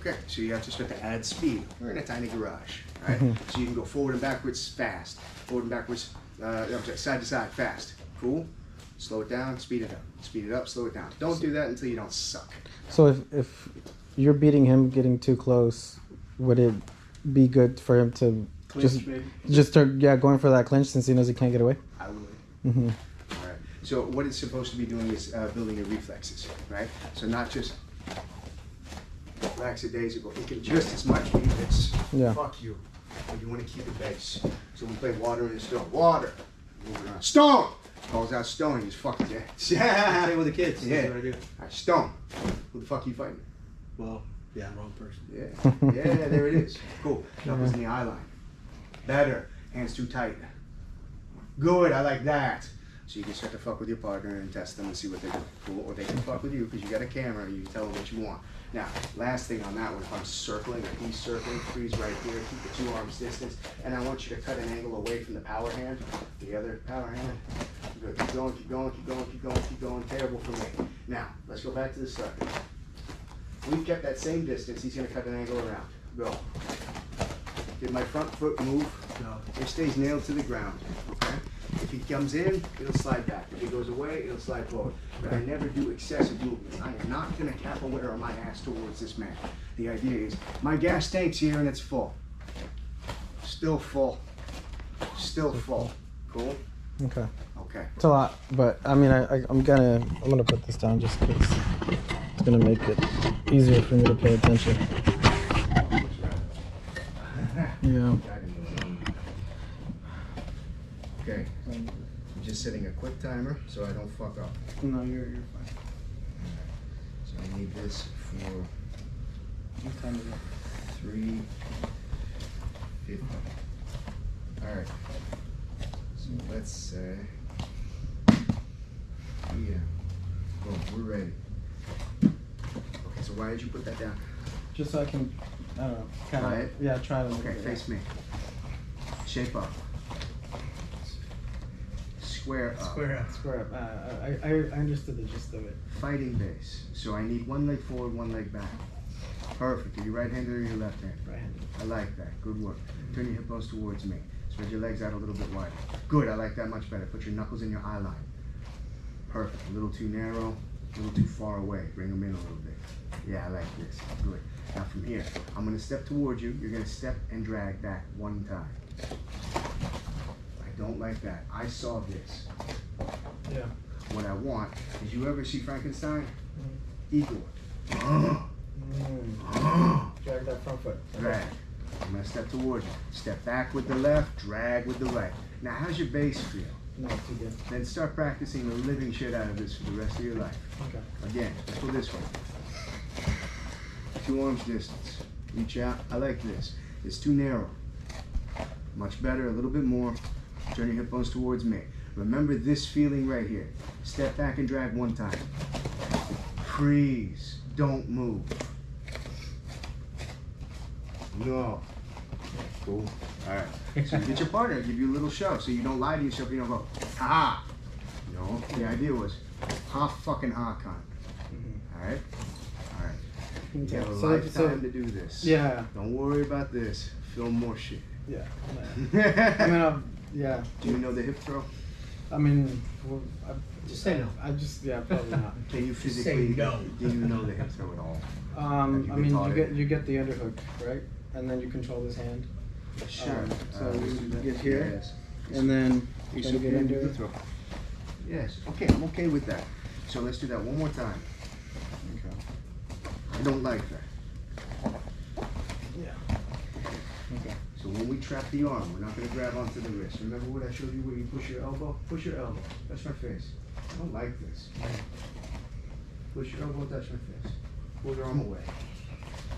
Okay, so you have to start to add speed. We're in a tiny garage, right? So you can go forward and backwards fast. Forward and backwards, side to side fast. Cool? Slow it down, speed it up. Speed it up, slow it down. Don't do that until you don't suck. So if you're beating him, getting too close, would it be good for him to Clinch, maybe? just start going for that clinch since he knows he can't get away? I would. Mm-hmm. All right. So what it's supposed to be doing is building your reflexes, right? So not just lackadaisical. It can just as much be this. Yeah. Fuck you. But you want to keep it base. So we play water and stone. Water. Moving on. Stone. Calls out stone. He's fucking dead. I play with the kids. Yeah. That's what I do. All right, stone. Who the fuck you fighting? Well, yeah, wrong person. Yeah. Yeah. There it is. Cool. Knuckles in the eye line. Better. Hands too tight. Good. I like that. So you can start to fuck with your partner and test them and see what they're doing. Cool. Or they can fuck with you because you got a camera and you can tell them what you want. Now, last thing on that one, if I'm circling or he's circling, freeze right here, keep the 2 arms distance, and I want you to cut an angle away from the power hand, the other power hand. Good. Keep going, keep going, keep going, keep going, keep going. Terrible for me. Now, let's go back to the start. We've kept that same distance. He's going to cut an angle around. Go. Did my front foot move? No. It stays nailed to the ground. Okay? If he comes in, it'll slide back. If he goes away, it'll slide forward. But I never do excessive movements. I am not going to capoeira my ass towards this man. The idea is, my gas tank's here and it's full. Still full. Still full. Cool? Okay. Okay. It's a lot, but I mean, I'm gonna put this down just because it's gonna make it easier for me to pay attention. Yeah. Okay. I'm just setting a quick timer so I don't fuck up. No, you're fine. So I need this for What time is it? 3:50. All right. So let's say, yeah. Boom, we're ready. Okay, so why did you put that down? Just so I can, I don't know, kind Try of. it? Yeah, try it. Okay, face me. Shape up. Square up. Square up. I understood the gist of it. Fighting base. So I need one leg forward, one leg back. Perfect. Are you right-handed or your left-handed? Right-handed. I like that. Good work. Turn your hip bones towards me. Spread your legs out a little bit wider. Good. I like that much better. Put your knuckles in your eye line. Perfect. A little too narrow, a little too far away. Bring them in a little bit. Yeah, I like this. Good. Now from here, I'm going to step towards you. You're going to step and drag back one time. I don't like that. I saw this. Yeah. What I want is, you ever see Frankenstein? Igor. Drag that front foot. Drag. I'm going to step towards you. Step back with the left, drag with the right. Now, how's your base feel? No, too good. Then start practicing the living shit out of this for the rest of your life. Okay. Again, let's go this way. 2 arms distance. Reach out. I like this. It's too narrow. Much better, a little bit more. Turn your hip bones towards me. Remember this feeling right here. Step back and drag one time. Freeze. Don't move. No. Cool. All right. So you get your partner, give you a little shove, so you don't lie to yourself. You don't go, ha. No. The idea was, ha fucking ha cunt. All right. All right. You have a lifetime to do this. Yeah. Don't worry about this. Film more shit. Yeah. I mean, yeah. Do you know the hip throw? I mean, well, Just say no. I just, yeah, probably not. Can you physically? no. Do you know the hip throw at all? I been mean, taught you get the underhook, right? And then you control this hand. Sure. So let's you do that. get here, Yes. and then You try should to get under. the throw. Yes. Okay, I'm okay with that. So let's do that one more time. Okay. I don't like that. Yeah. Okay. So when we trap the arm, we're not going to grab onto the wrist. Remember what I showed you where you push your elbow? Push your elbow. Touch my face. I don't like this. Push your elbow, touch my face. Pull your arm away.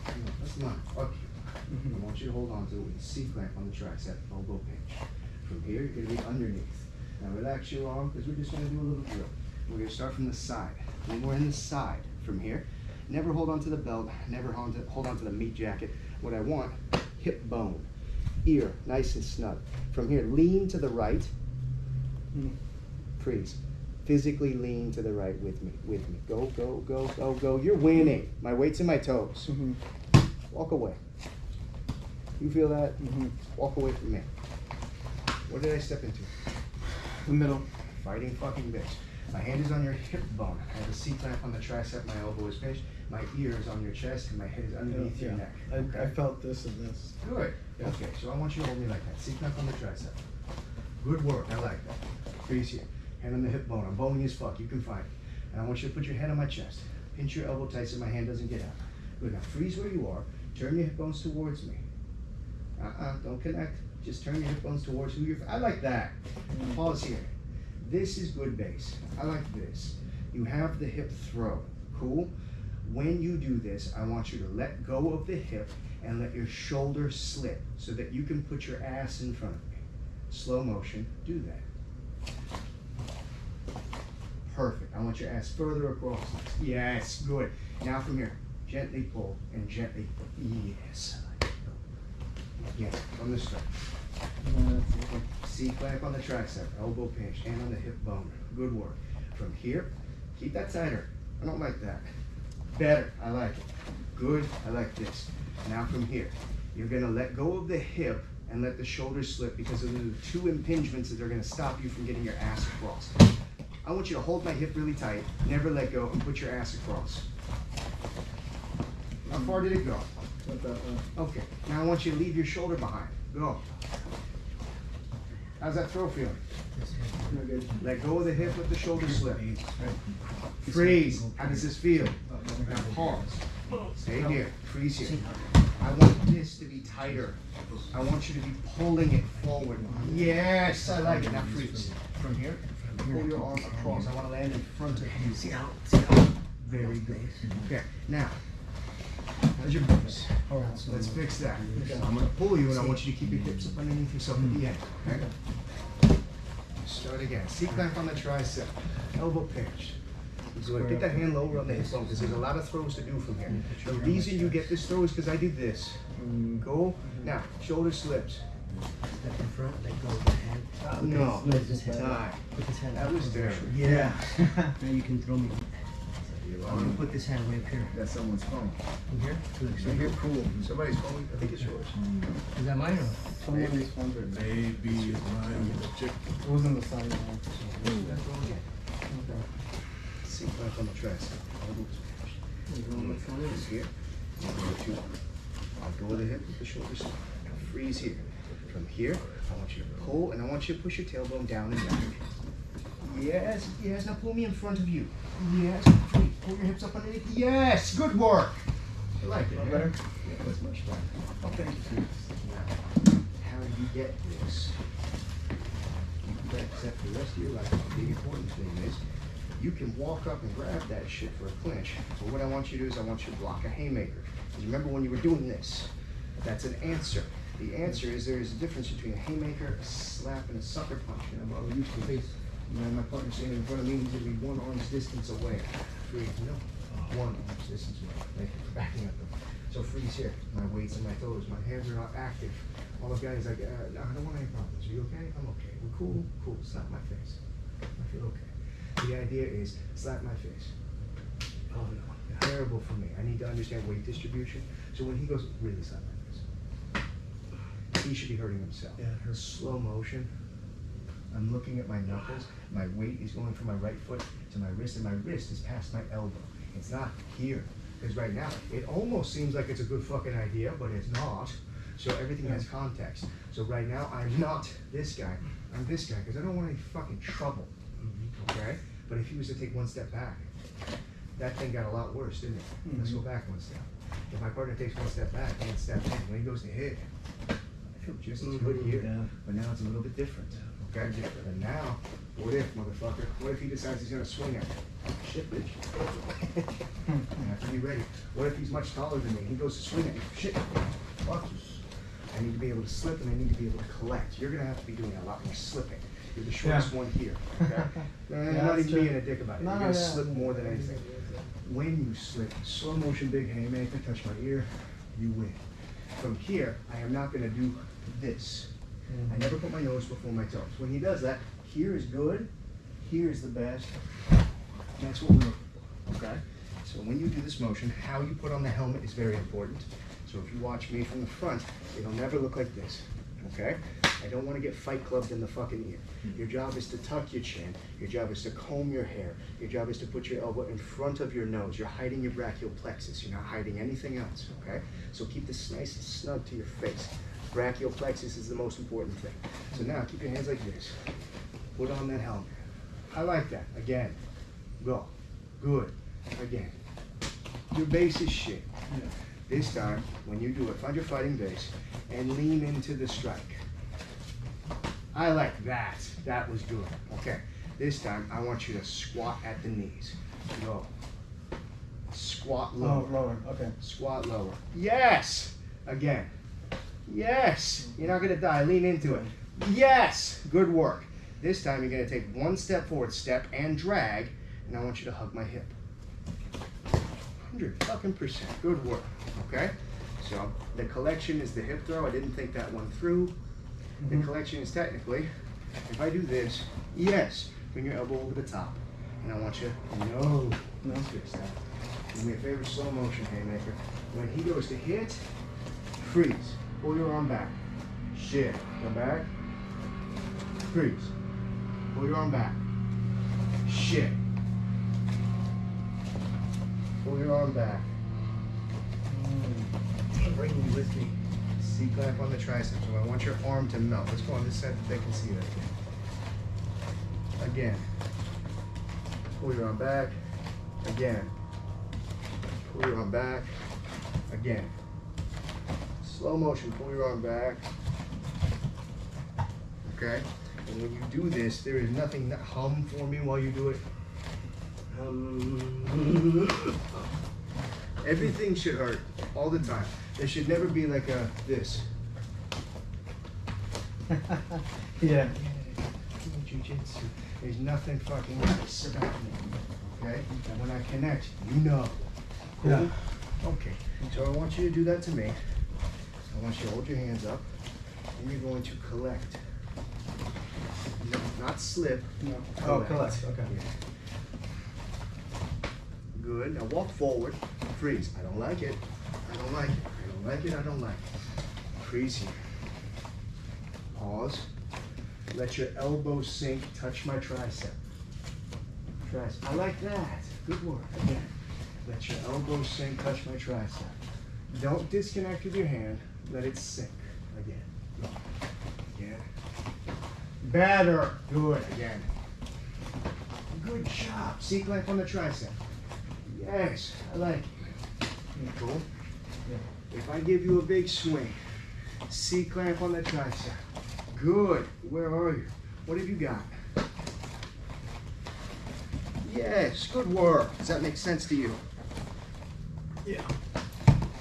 No, that's not. Fuck you. I want you to hold on to it with the C-clamp on the tricep, elbow pinch. From here, you're going to be underneath. Now relax your arm, because we're just going to do a little drill. We're going to start from the side. When we're in the side, from here, Never hold on to the belt, never hold on to the meat jacket. What I want, hip bone, ear, nice and snug. From here, lean to the right, freeze. Physically lean to the right with me. Go, go, go, go, go. You're winning. My weight's in my toes. Walk away. You feel that? Walk away from me. What did I step into? The middle. Fighting fucking bitch. My hand is on your hip bone. I have a C-clamp on the tricep. My elbow is pinched. My ear is on your chest, and my head is underneath your neck. I felt this and this. Good. Yeah. Okay, so I want you to hold me like that. C-clamp on the tricep. Good work. I like that. Freeze here. Hand on the hip bone. I'm bony as fuck. You can find it. And I want you to put your hand on my chest. Pinch your elbow tight so my hand doesn't get out. Good. Now freeze where you are. Turn your hip bones towards me. Don't connect. Just turn your hip bones towards who you're. I like that. Pause here. This is good base. I like this. You have the hip throw. Cool? When you do this, I want you to let go of the hip and let your shoulder slip so that you can put your ass in front of me. Slow motion. Do that. Perfect. I want your ass further across. Yes, good. Now from here, gently pull and gently. Yes. Again, from the start. C-clamp on the tricep, elbow pinch, hand on the hip bone. Good work. From here, keep that tighter. I don't like that. Better. I like it. Good. I like this. Now from here, you're going to let go of the hip and let the shoulders slip because those are the two impingements that are going to stop you from getting your ass across. I want you to hold my hip really tight, never let go, and put your ass across. How far did it go? Okay, now I want you to leave your shoulder behind. Go. How's that throw feeling? Let go of the hip, let the shoulder slip. Freeze. How does this feel? Now pause. Stay here. Freeze here. I want this to be tighter. I want you to be pulling it forward. Yes, I like it. Now freeze. From here, pull your arm across. I want to land in front of you. See how? Very good. Okay, now. How's your boobs? Alright, so let's fix that. I'm going to pull you and I want you to keep your hips up underneath yourself at the end. Okay? Start again. C-clamp on the tricep. Elbow pinch. So get that hand lower on the hip bone because there's a lot of throws to do from here. The reason you get this throw is because I did this. Go. Now, shoulder slips. Step in front, let go of the hand. No. Put this hand. Tie. Put this hand. That was there. Yeah. Now you can throw me. I'm gonna put this hand way up here. That's someone's phone. From here? So you're cool. Somebody's phone. I think it's yours. Is that mine or? Somebody's phone. Maybe it's mine. Check. It was in the side. Let's go again. C-clamp on the tricep. Freeze here. I'll go with the hip with the shoulder slip. Freeze here. From here, I want you to pull and I want you to push your tailbone down and back. Yes, yes. Now pull me in front of you. Yes. Pull your hips up underneath. Yes. Good work. I like it. Better? Yeah, that's much better. Okay. Now, how do you get this? You can get except for the rest of your life. The important thing is you can walk up and grab that shit for a clinch. But what I want you to do is I want you to block a haymaker. Because remember when you were doing this, that's an answer. The answer is there is a difference between a haymaker, a slap, and a sucker punch. And I'm all used to face. My partner standing in front of me needs to be 1 arm's distance away. Freeze. No. 1 arm's distance away. Thank you for backing up though. So freeze here. My weights and my toes. My hands are not active. All the guys like, no, I don't want any problems. Are you okay? I'm okay. We're cool. Cool. Slap my face. I feel okay. The idea is slap my face. Oh no. Terrible for me. I need to understand weight distribution. So when he goes, really slap my face. He should be hurting himself. Yeah, it hurts. Slow motion. I'm looking at my knuckles. My weight is going from my right foot to my wrist, and my wrist is past my elbow. It's not here. Because right now, it almost seems like it's a good fucking idea, but it's not. So everything has context. So right now, I'm not this guy. I'm this guy, because I don't want any fucking trouble. Okay? But if he was to take 1 step back, that thing got a lot worse, didn't it? Let's go back 1 step. If my partner takes 1 step back and step in, when he goes to hit, I feel just as good here. But now it's a little bit different. Okay? And now, what if, motherfucker? What if he decides he's gonna swing at me? Shit, bitch. I have to be ready. What if he's much taller than me? He goes to swing at me. Shit. Fuck you. I need to be able to slip and I need to be able to collect. You're gonna have to be doing a lot more slipping. You're the shortest one here. Okay? I'm not even being a dick about it. You're gonna slip more than anything. When you slip, slow motion big haymaker, touch my ear, you win. From here, I am not gonna do this. I never put my nose before my toes. When he does that, here is good, here is the best. That's what we're looking for, okay? So when you do this motion, how you put on the helmet is very important. So if you watch me from the front, it'll never look like this, okay? I don't want to get fight clubbed in the fucking ear. Your job is to tuck your chin. Your job is to comb your hair. Your job is to put your elbow in front of your nose. You're hiding your brachial plexus. You're not hiding anything else, okay? So keep this nice and snug to your face. Brachial plexus is the most important thing. So now keep your hands like this. Put on that helmet. I like that. Again. Go. Good. Again. Your base is shit. This time, when you do it, find your fighting base and lean into the strike. I like that. That was good. Okay. This time, I want you to squat at the knees. Go. Squat lower. Oh, lower. Okay. Squat lower. Yes! Again. Yes! You're not going to die. Lean into it. Yes! Good work. This time, you're going to take one step forward, step and drag, and I want you to hug my hip. 100% good work, okay? So the collection is the hip throw. I didn't think that one through. The collection is technically, if I do this, yes, bring your elbow over the top. And I want you, no, fix that. Do me a favor, slow motion haymaker. When he goes to hit, freeze. Pull your arm back. Shit, come back. Freeze. Pull your arm back. Shit. Pull your arm back. Bring you with me. C-clamp on the tricep. So I want your arm to melt. Let's go on this side so they can see that again. Again. Pull your arm back. Again. Pull your arm back. Again. Slow motion. Pull your arm back. Okay? And when you do this, there is nothing that hum for me while you do it. Everything should hurt all the time. There should never be like a this. Yeah. Jiu-jitsu. There's nothing fucking nice about me. Okay? And when I connect, you know. Cool? Yeah. Okay. So I want you to do that to me. I want you to hold your hands up, and you're going to collect. No, not slip. No. Collect. Oh, collect. Okay. Yeah. Good. Now walk forward. Freeze. I don't like it. I don't like it. I don't like it. I don't like it. Freeze here. Pause. Let your elbow sink. Touch my tricep. Tricep. I like that. Good work. Again. Let your elbow sink. Touch my tricep. Don't disconnect with your hand. Let it sink. Again. Go. Again. Better. Good. Again. Good job. C-clamp on the tricep. Yes, I like it. Cool. Yeah. If I give you a big swing, C-clamp on the tricep. Good. Where are you? What have you got? Yes, good work. Does that make sense to you? Yeah.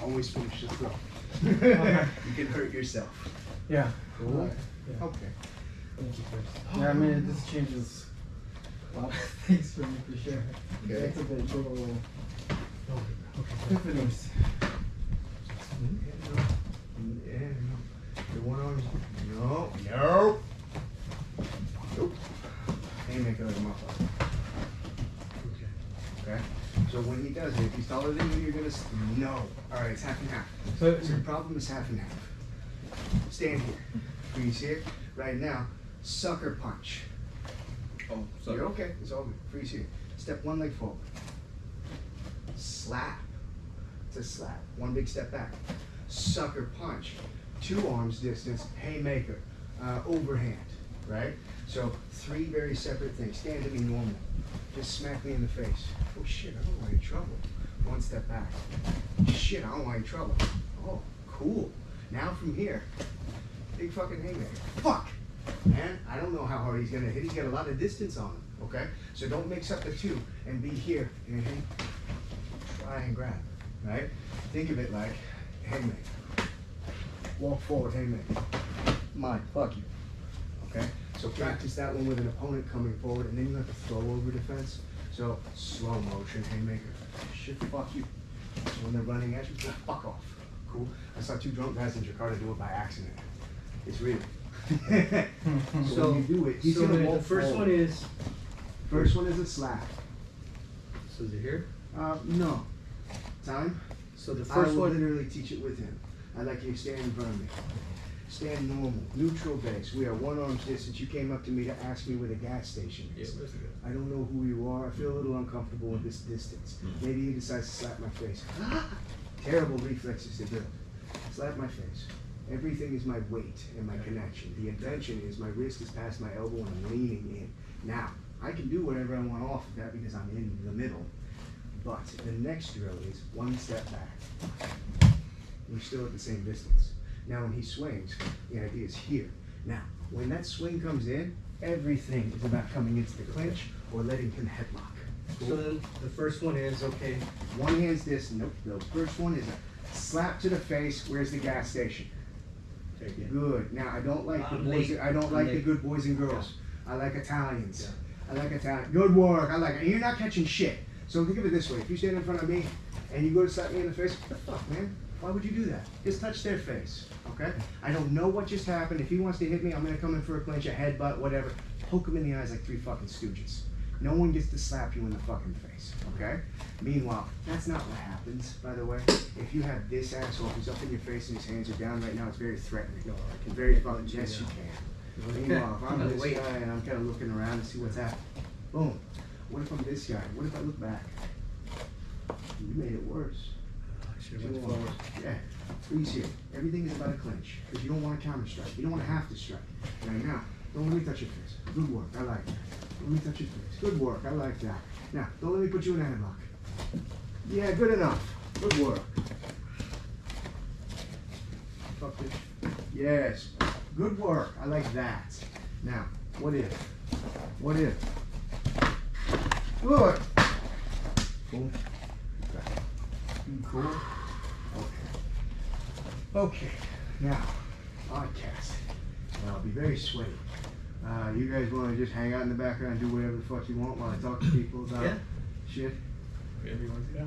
Always finish the throw. Okay. You can hurt yourself. Yeah. Cool. Yeah. Okay. Thank you first. Yeah, I mean, it just changes a lot of things for me for sure. Okay. It's a bit little epiphanies. Yeah, no. The one arm. No. No. Nope. Haymaker like a motherfucker. Okay. So when he does it, if he's taller than you, you're gonna no. All right, it's half and half. So the problem is half and half. Stand here. Freeze here. Right now, sucker punch. Oh, sorry. You're okay. It's all good. Freeze here. Step one leg forward. Slap. It's a slap. One big step back. Sucker punch. 2 arms distance. Haymaker. Overhand. Right? So 3 very separate things. Stand to me normal. Just smack me in the face. Oh shit, I don't want any trouble. 1 step back. Shit, I don't want any trouble. Oh, cool. Now from here, big fucking haymaker. Fuck! Man, I don't know how hard he's gonna hit. He's got a lot of distance on him, okay? So don't mix up the 2 and be here. Try and grab, right? Think of it like haymaker. Walk forward, haymaker. Mine, fuck you. Okay? So practice that one with an opponent coming forward, and then you have to throw over defense. So slow motion haymaker. Shit, fuck you. So when they're running at you, fuck off. Cool. I saw 2 drunk guys in Jakarta do it by accident. It's real. So when you do it, he's so gonna walk the first forward. one is. First one is a slap. So is it here? No. Time? So the I first will one. literally teach it with him. I'd like you to stand in front of me. Stand normal, neutral base. We are 1 arm's distance. You came up to me to ask me where the gas station is. I don't know who you are. I feel a little uncomfortable with this distance. Maybe he decides to slap my face. Terrible reflexes to do. Slap my face. Everything is my weight and my connection. The intention is my wrist is past my elbow and I'm leaning in. Now, I can do whatever I want off of that because I'm in the middle. But the next drill is 1 step back. You're still at the same distance. Now when he swings, the idea is here. Now, when that swing comes in, everything is about coming into the clinch or letting him headlock. Cool? So then the first one is okay. 1 hand's this. Nope. The first one is a slap to the face. Where's the gas station? Take it. Good. Now I don't like the I'm boys. late. I don't I'm like the late. good boys and girls. I like Italians. I like Italian. Good work. I like it. And you're not catching shit. So think of it this way: if you stand in front of me and you go to slap me in the face, what the fuck, man? Why would you do that? Just touch their face, okay? I don't know what just happened. If he wants to hit me, I'm gonna come in for a clinch, a headbutt, whatever. Poke him in the eyes like 3 fucking stooges. No one gets to slap you in the fucking face, okay? Meanwhile, that's not what happens, by the way. If you have this asshole who's up in your face and his hands are down right now, it's very threatening. Very fucking, yes, you can. Meanwhile, if I'm this guy and I'm kind of looking around to see what's happening, boom. What if I'm this guy? What if I look back? You made it worse. Yeah, freeze here. Everything is about a clinch because you don't want to counter strike. You don't want to have to strike. Right now, don't let me touch your face. Good work. I like that. Don't let me touch your face. Good work. I like that. Now, don't let me put you in a headlock. Yeah, good enough. Good work. Fuck this. Yes. Good work. I like that. Now, what if? What if? Good. Cool. Cool. Okay, now, podcast. I'll be very sweaty. You guys want to just hang out in the background and do whatever the fuck you want while I talk to people about shit?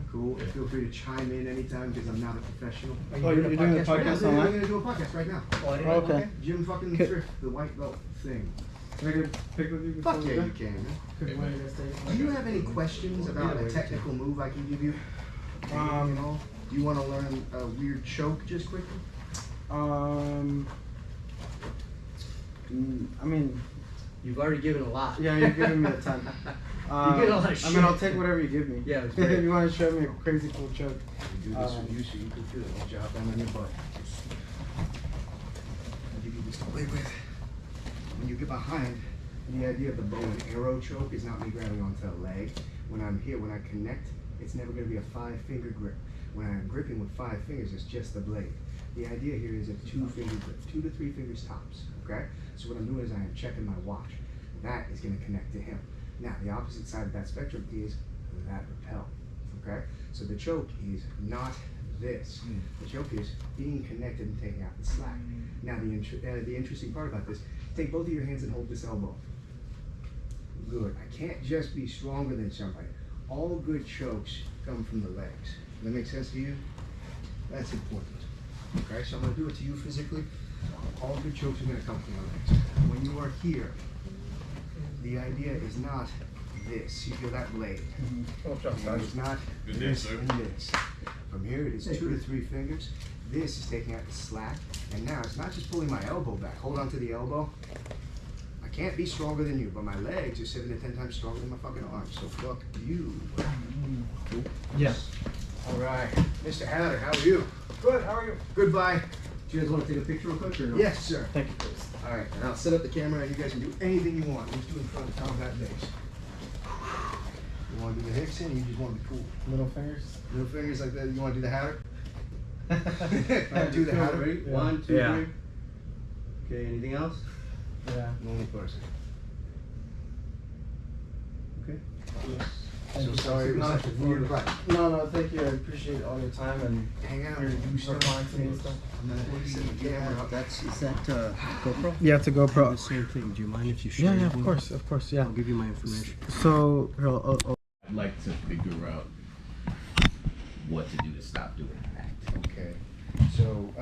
Cool. Feel free to chime in anytime because I'm not a professional. Oh, you're doing a podcast We're online? going to do a podcast right now. Okay. Jim fucking Thrift, the white belt thing. Can I get a pic with you before Fuck we yeah, go? you can, man. Could one of you guys take it? Do you have any questions about a technical move I can give you? Do you want to learn a weird choke just quickly? I mean, You've already given a lot. yeah, you're giving me a ton. You get a lot of I shit. mean, I'll take whatever you give me. Yeah, it's If great. you want to show me a crazy cool choke. We do this with you so you can feel it. I'll drop down on your butt. I'll give you this to play with. When you get behind, the idea of the bow and arrow choke is not me grabbing onto the leg. When I'm here, when I connect, it's never going to be a 5-finger grip. When I'm gripping with 5 fingers, it's just the blade. The idea here is a 2-finger grip, 2 to 3 fingers tops, okay? So what I'm doing is I am checking my watch. That is going to connect to him. Now, the opposite side of that spectrum is that rappel, okay? So the choke is not this. The choke is being connected and taking out the slack. Now, the interesting part about this, take both of your hands and hold this elbow. Good. I can't just be stronger than somebody. All good chokes come from the legs. Does that make sense to you? That's important. Okay, so I'm going to do it to you physically. All good chokes are going to come from the legs. When you are here, the idea is not this. You feel that blade. It's not this and this. From here, it is 2 to 3 fingers. This is taking out the slack. And now it's not just pulling my elbow back. Hold on to the elbow. I can't be stronger than you, but my legs are 7 to 10 times stronger than my fucking arms. So fuck you. Cool? Yes. All right. Mr. Hatter, how are you? Good, how are you? Goodbye. Do you guys want to take a picture real quick or no? Yes, sir. Thank you, please. All right, and I'll set up the camera and you guys can do anything you want. Let's do it in front of combat base. You want to do the Hickson or you just want to be cool? Little fingers. Little fingers like that. You want to do the Hatter? Do the Hatter. Ready? Yeah. 1, 2, Yeah. 3. Okay, anything else? Yeah. Only person. Okay. So sorry it was such a weird fight. No, thank you. I appreciate all your time and Hang out. your You still replying to me and stuff. I'm gonna set the camera up. Is that GoPro? Yeah, it's a GoPro. Same thing. Do you mind if you share? Yeah, of course, yeah. I'll give you my information. So, here, I'll I'd like to figure out what to do to stop doing that. Okay. So,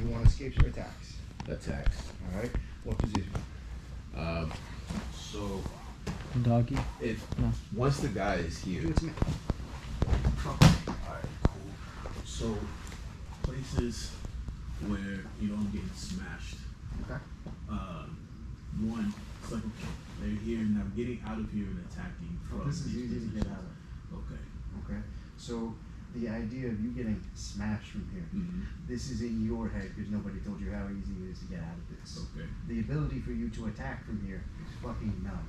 you want escapes or attacks? Attacks. Alright. What position? So doggy. if No. once the guy is here. It's me. Alright, cool. So, places where you don't get smashed. Okay. One, it's like, okay, they're here now, getting out of here and attacking from This is these easy to get positions. out of. Okay. Okay. So, the idea of you getting smashed from here, this is in your head because nobody told you how easy it is to get out of this. Okay. The ability for you to attack from here is fucking none.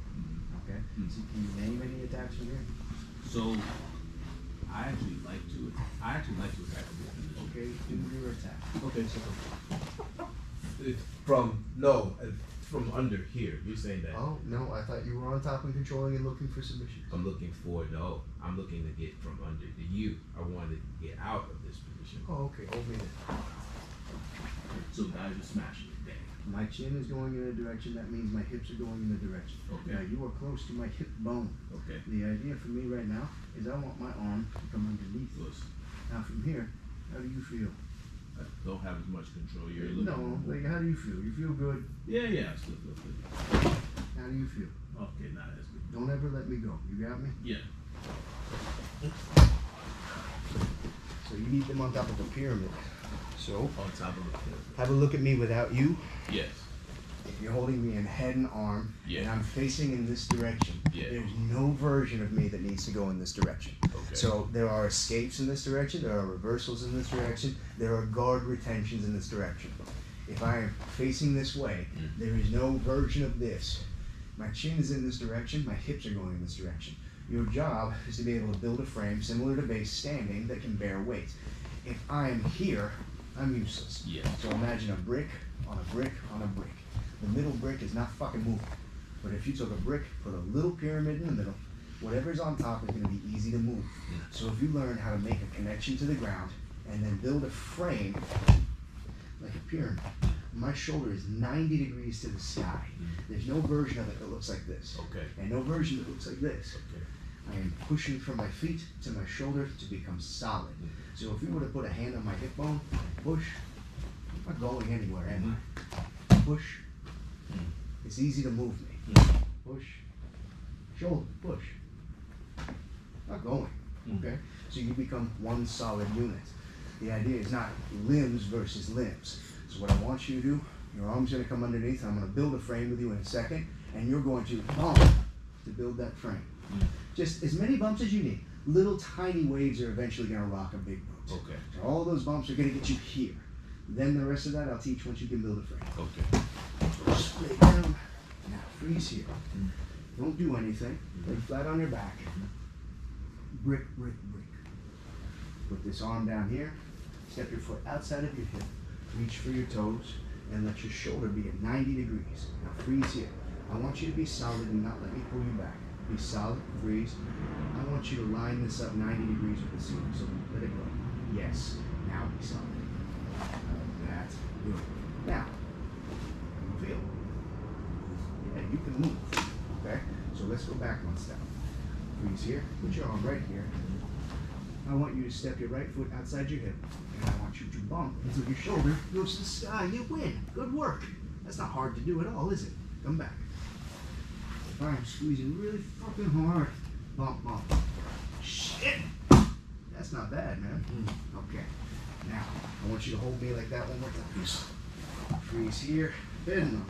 Okay? So can you name any attacks from here? So, I actually like to attack from this position. Okay, do your attack. Okay, so From under here. You're saying that Oh, no, I thought you were on top and controlling and looking for submissions. I'm looking to get from under you. I wanted to get out of this position. Oh, okay, hold me there. so guys are smashing it. Dang. My chin is going in a direction, that means my hips are going in a direction. Okay. Now, you are close to my hip bone. Okay. The idea for me right now is I want my arm to come underneath Yes. this. Now, from here, how do you feel? I don't have as much control. You're looking. No, like, how do you feel? You feel good? Yeah, I still feel good. How do you feel? Okay, not as good. Don't ever let me go. You got me? Yeah. So you need them on top of a pyramid. So, On top of it. have a look at me without you. Yes. If you're holding me in head and arm, Yeah. and I'm facing in this direction, Yeah. there's no version of me that needs to go in this direction. Okay. So there are escapes in this direction, there are reversals in this direction, there are guard retentions in this direction. If I am facing this way, there is no version of this. My chin is in this direction, my hips are going in this direction. Your job is to be able to build a frame similar to base standing that can bear weight. If I am here, I'm useless. Yeah. So imagine a brick on a brick on a brick. The middle brick is not fucking moving. But if you took a brick, put a little pyramid in the middle, whatever's on top is gonna be easy to move. So if you learn how to make a connection to the ground and then build a frame like a pyramid, my shoulder is 90 degrees to the sky. There's no version of it that looks like this. Okay. And no version that looks like this. Okay. I am pushing from my feet to my shoulder to become solid. So if you were to put a hand on my hip bone, push, I'm not going anywhere, am I? Push. It's easy to move me. Push. Shoulder, push. Not going. Okay? So you become one solid unit. The idea is not limbs versus limbs. So what I want you to do, your arm's gonna come underneath, I'm gonna build a frame with you in a second, and you're going to bump to build that frame. Just as many bumps as you need. Little tiny waves are eventually gonna rock a big boat. Okay. So all those bumps are gonna get you here. Then the rest of that I'll teach once you can build a frame. Okay. Just lay down. Now freeze here. Don't do anything. Lay flat on your back. Brick, brick, brick. Put this arm down here. Step your foot outside of your hip. Reach for your toes and let your shoulder be at 90 degrees. Now freeze here. I want you to be solid and not let me pull you back. Be solid, freeze. I want you to line this up 90 degrees with the ceiling. So let it go. Yes. Now be solid. That's good. Now, how do you feel? Yeah, you can move. Okay? So let's go back one step. Freeze here. Put your arm right here. I want you to step your right foot outside your hip. And I want you to bump until your shoulder goes to the sky. You win. Good work. That's not hard to do at all, is it? Come back. If I'm squeezing really fucking hard, bump, bump. Shit! That's not bad, man. Okay. Now, I want you to hold me like that one more time. Freeze here, bend them.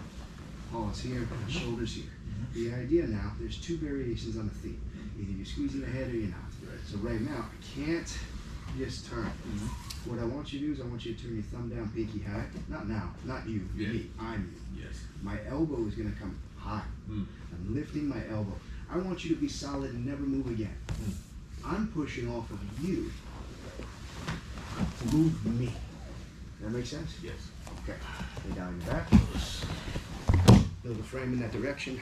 Pause here, shoulders here. The idea now, there's two variations on the theme. Either you're squeezing the head or you're not. So right now, I can't just turn. What I want you to do is I want you to turn your thumb down, pinky high. Not now, not you, me, I'm you. Yes. My elbow is gonna come high. I'm lifting my elbow. I want you to be solid and never move again. I'm pushing off of you to move me. Does that make sense? Yes. Okay. Lay down your back. Build a frame in that direction.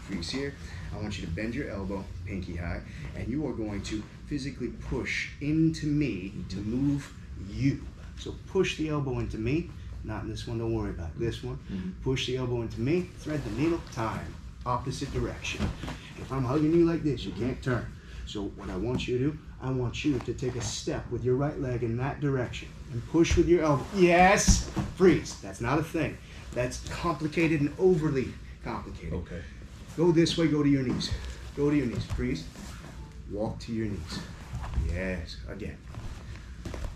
Freeze here. I want you to bend your elbow, pinky high, and you are going to physically push into me to move you. So push the elbow into me. Not in this one, don't worry about it. This one. Push the elbow into me, thread the needle, time. Opposite direction. If I'm hugging you like this, you can't turn. So what I want you to do, I want you to take a step with your right leg in that direction and push with your elbow. Yes! Freeze. That's not a thing. That's complicated and overly complicated. Okay. Go this way, go to your knees. Go to your knees. Freeze. Walk to your knees. Yes. Again.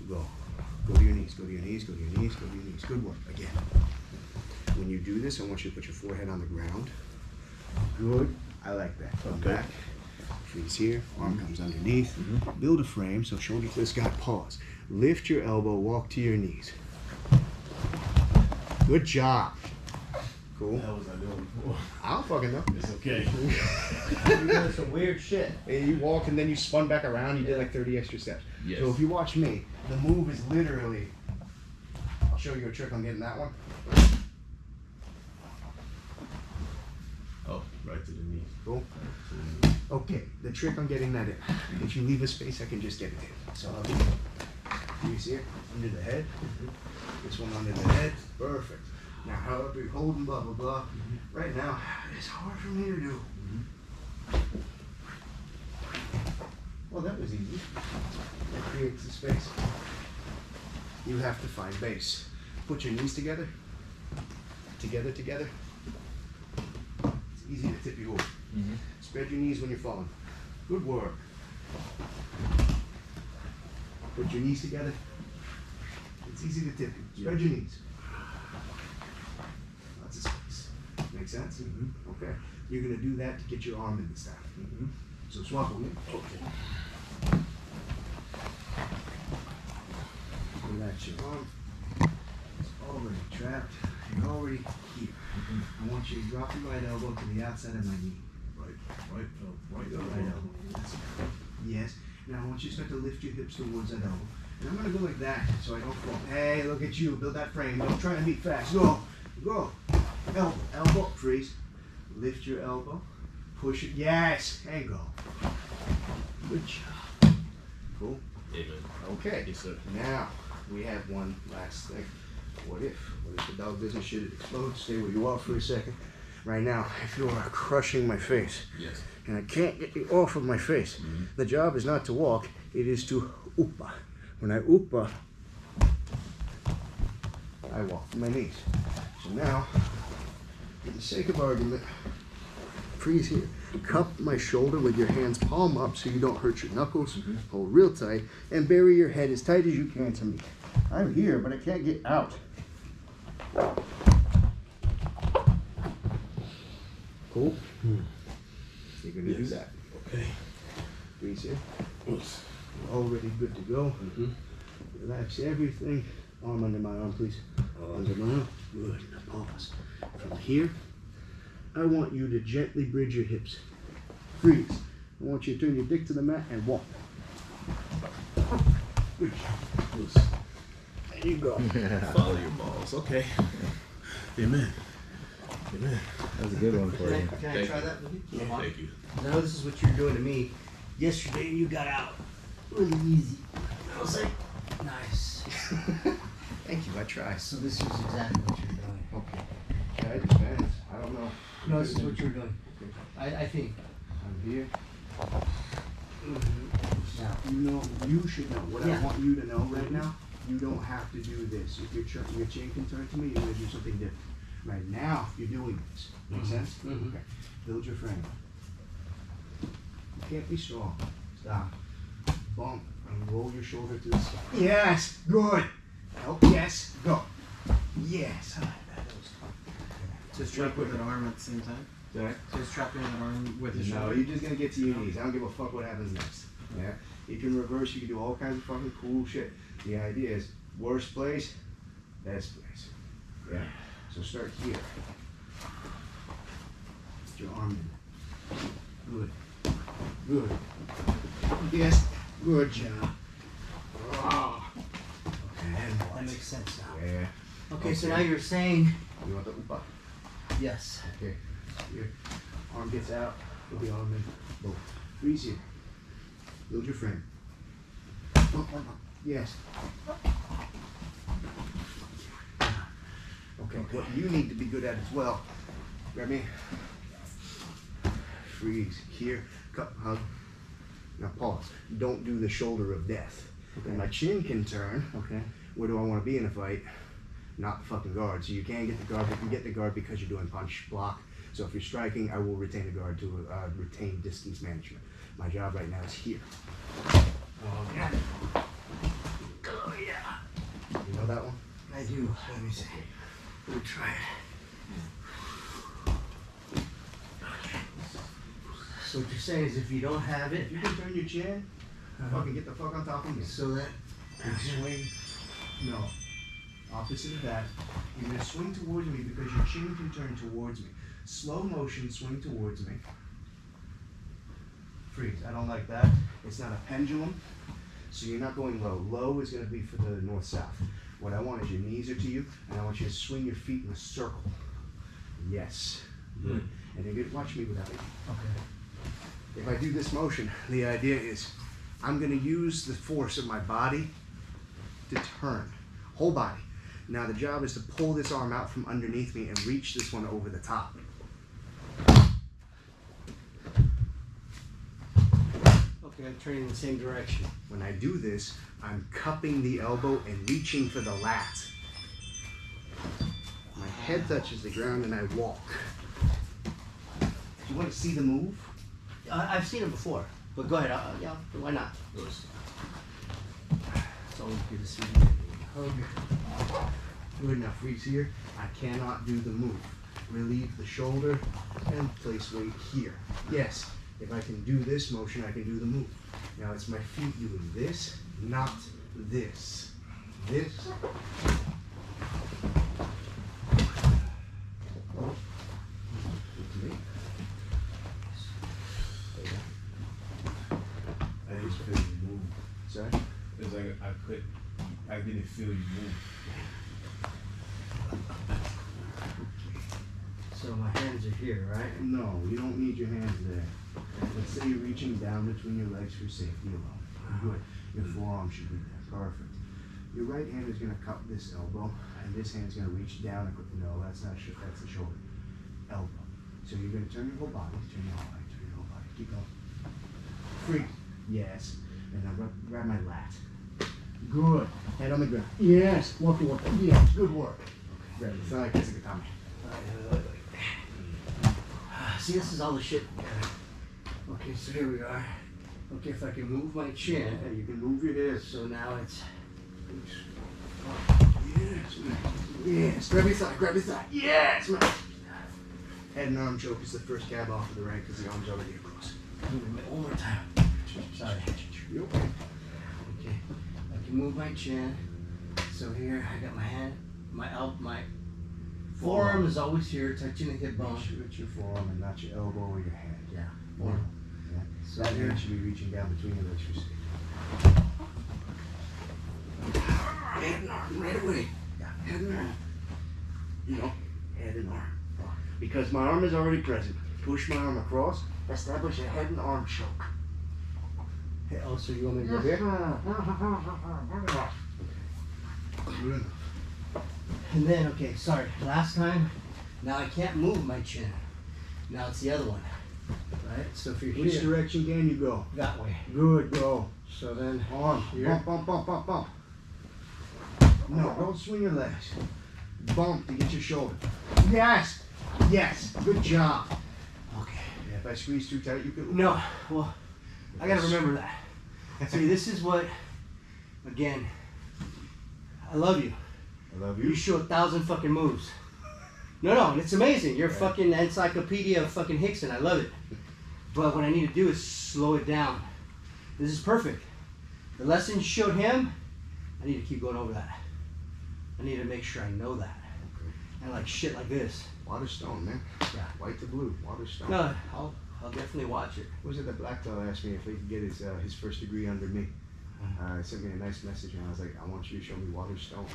Go. Go to your knees, go to your knees, go to your knees, go to your knees. Good work. Again. When you do this, I want you to put your forehead on the ground. Good. I like that. Come back. Freeze here. Arm comes underneath. Build a frame so shoulder to the sky. Pause. Lift your elbow. Walk to your knees. Good job. Cool. How was I doing before? I don't fucking know. It's okay. You're doing some weird shit. And you walk and then you spun back around. You did like 30 extra steps. Yes. So if you watch me, the move is literally. I'll show you a trick on getting that one. Oh, right to the knee. Cool. Okay, the trick on getting that in. If you leave a space, I can just get it in. So I'll do it. You see it? Under the head. This one under the head. Perfect. Now, however you're holding, blah, blah, blah. Right now, it's hard for me to do. Well, that was easy. That creates the space. You have to find base. Put your knees together. Together, together. It's easy to tip you over. Spread your knees when you're falling. Good work. Put your knees together. It's easy to tip you. Spread your knees. Lots of space. Make sense? Okay. You're going to do that to get your arm in this time. So swap with me. Okay. Relax your arm. It's already trapped. You're already here. I want you to drop your right elbow to the outside of my knee. Right elbow. That's it. Yes. Now I want you to start to lift your hips towards that elbow. And I'm going to go like that so I don't fall. Hey, look at you. Build that frame. Don't try to meet fast. Go. Go. Elbow. Elbow. Freeze. Lift your elbow. Push it. Yes. And go. Good job. Cool. Amen. Okay. Yes, sir. Now we have one last thing. What if the dog business should explode? Stay where you are for a second. Right now, if you are crushing my face, Yes. and I can't get you off of my face, the job is not to walk, it is to oopa. When I oopa, I walk to my knees. So now, for the sake of argument, freeze here. Cup my shoulder with your hands palm up so you don't hurt your knuckles. Hold real tight and bury your head as tight as you can to me. I'm here, but I can't get out. Cool? You're gonna do that. Okay. Freeze here. You're already good to go. Relax everything. Arm under my arm, please. Under my arm. Good. Now pause. From here, I want you to gently bridge your hips. Freeze. I want you to turn your dick to the mat and walk. Good job. There you go. Follow your balls. Okay. Amen. Amen. That was a good one for you. Can I try that with you? Thank you. I know this is what you're doing to me. Yesterday you got out really easy. I was like, nice. Thank you. I try. So this is exactly what you're doing. Okay. Yeah, it depends. I don't know. No, this is what you're doing. I think. I'm here. Now, You should know. What Yeah. I want you to know right now, you don't have to do this. If your chin can turn to me, you're going to do something different. Right now, you're doing this. Make sense? Okay. Build your frame. You can't be strong. Stop. Bump. And roll your shoulder to the side. Yes. Good. Help. Yes. Go. Yes. I like that. That was fun. Just trap with an arm at the same time? Sorry? Just trapping an arm with his No, shoulder? you're just gonna get to your knees. I don't give a fuck what happens next. Yeah? You can reverse, you can do all kinds of fucking cool shit. The idea is, worst place, best place. Yeah? So start here. Put your arm in. Good. Good. Yes. Good job. Oh. And that makes sense now. Yeah. Okay, so now you're saying, You want the upa? yes. Okay. Here. Arm gets out. Put the arm in. Boom. Freeze here. Build your frame. Yes. Okay, what you need to be good at as well. Grab me. Freeze. Here. Cup. Hug. Now pause. Don't do the shoulder of death. Okay. My chin can turn. Okay. Where do I want to be in a fight? Not the fucking guard. So you can get the guard, but you get the guard because you're doing punch block. So if you're striking, I will retain the guard to retain distance management. My job right now is here. Oh, got it. Oh, yeah. You know that one? I do. Let me see. Let me try it. Okay. So what you're saying is if you don't have it, If you can turn your chin, fucking get the fuck on top of me. so that And swing. No. Opposite of that. You're gonna swing towards me because your chin can turn towards me. Slow motion, swing towards me. Freeze. I don't like that. It's not a pendulum, so you're not going low. Low is gonna be for the north-south. What I want is your knees are to you, and I want you to swing your feet in a circle. Yes. Good. And you're gonna watch me without it. okay. If I do this motion, the idea is I'm gonna use the force of my body to turn. Whole body. Now the job is to pull this arm out from underneath me and reach this one over the top. Okay, I'm turning in the same direction. When I do this, I'm cupping the elbow and reaching for the lat. My head touches the ground and I walk. Do you want to see the move? I've seen it before, but go ahead. Yeah, why not? It's always good to see you. Okay. Good enough. Freeze here. I cannot do the move. Relieve the shoulder and place weight here. Yes. If I can do this motion, I can do the move. Now it's my feet doing this, not this. This. I just feel you move. Sorry? It's like I didn't feel you move. So my hands are here, right? No, you don't need your hands there. Let's say you're reaching down between your legs for safety alone. Good. Your forearm should be there. Perfect. Your right hand is going to cup this elbow, and this hand's going to reach down. No, that's not. That's the shoulder. Elbow. So you're going to turn your whole body. Turn your whole body. Turn your whole body. Keep going. Freeze. Yes. And now grab my lat. Good. Head on the ground. Yes. Walk. Yes. Good work. Okay. Grab the thigh. Kiss the tummy. See, this is all the shit. Okay, so here we are. Okay, if I can move my chin. Yeah, you can move your hips. So now it's. Yes, man. Yes. Grab your thigh. Grab your thigh. Yes, man. Head and arm choke is the first cab off of the rank because the arm's already across. One more time. Sorry. You okay? Okay. I can move my chin. So here, I got my hand, my forearm is always here, touching the hip bone. Make sure it's your forearm and not your elbow or your hand. Yeah. Yeah. So that here. hand should be reaching down between your legs for safety. Head and arm right away. Yeah. Head and arm. No. Head and arm. Because my arm is already present. Push my arm across. Establish a head and arm choke. Hey, oh, so you want me to go here? Good. And then, okay, sorry, last time, now I can't move my chin. Now it's the other one, right? So if you're Which here, direction can you go? that way. Good, go. So then, Arm. here. Bump, bump, bump, bump, bump. No, don't swing your legs. Bump to get your shoulder. Yes. Yes. Good job. Okay. Yeah, if I squeeze too tight, you could. No, well, I gotta remember that. See, this is what, again, I love you. I love You you. show 1,000 fucking moves. No, it's amazing. You're a fucking encyclopedia of fucking Hickson. I love it. But what I need to do is slow it down. This is perfect. The lesson you showed him, I need to keep going over that. I need to make sure I know that. And like shit like this. Waterstone, man. Yeah. White to blue. Waterstone. No, I'll definitely watch it. Was it that black fella asked me if he could get his first degree under me? He sent me a nice message and I was like, I want you to show me Waterstone.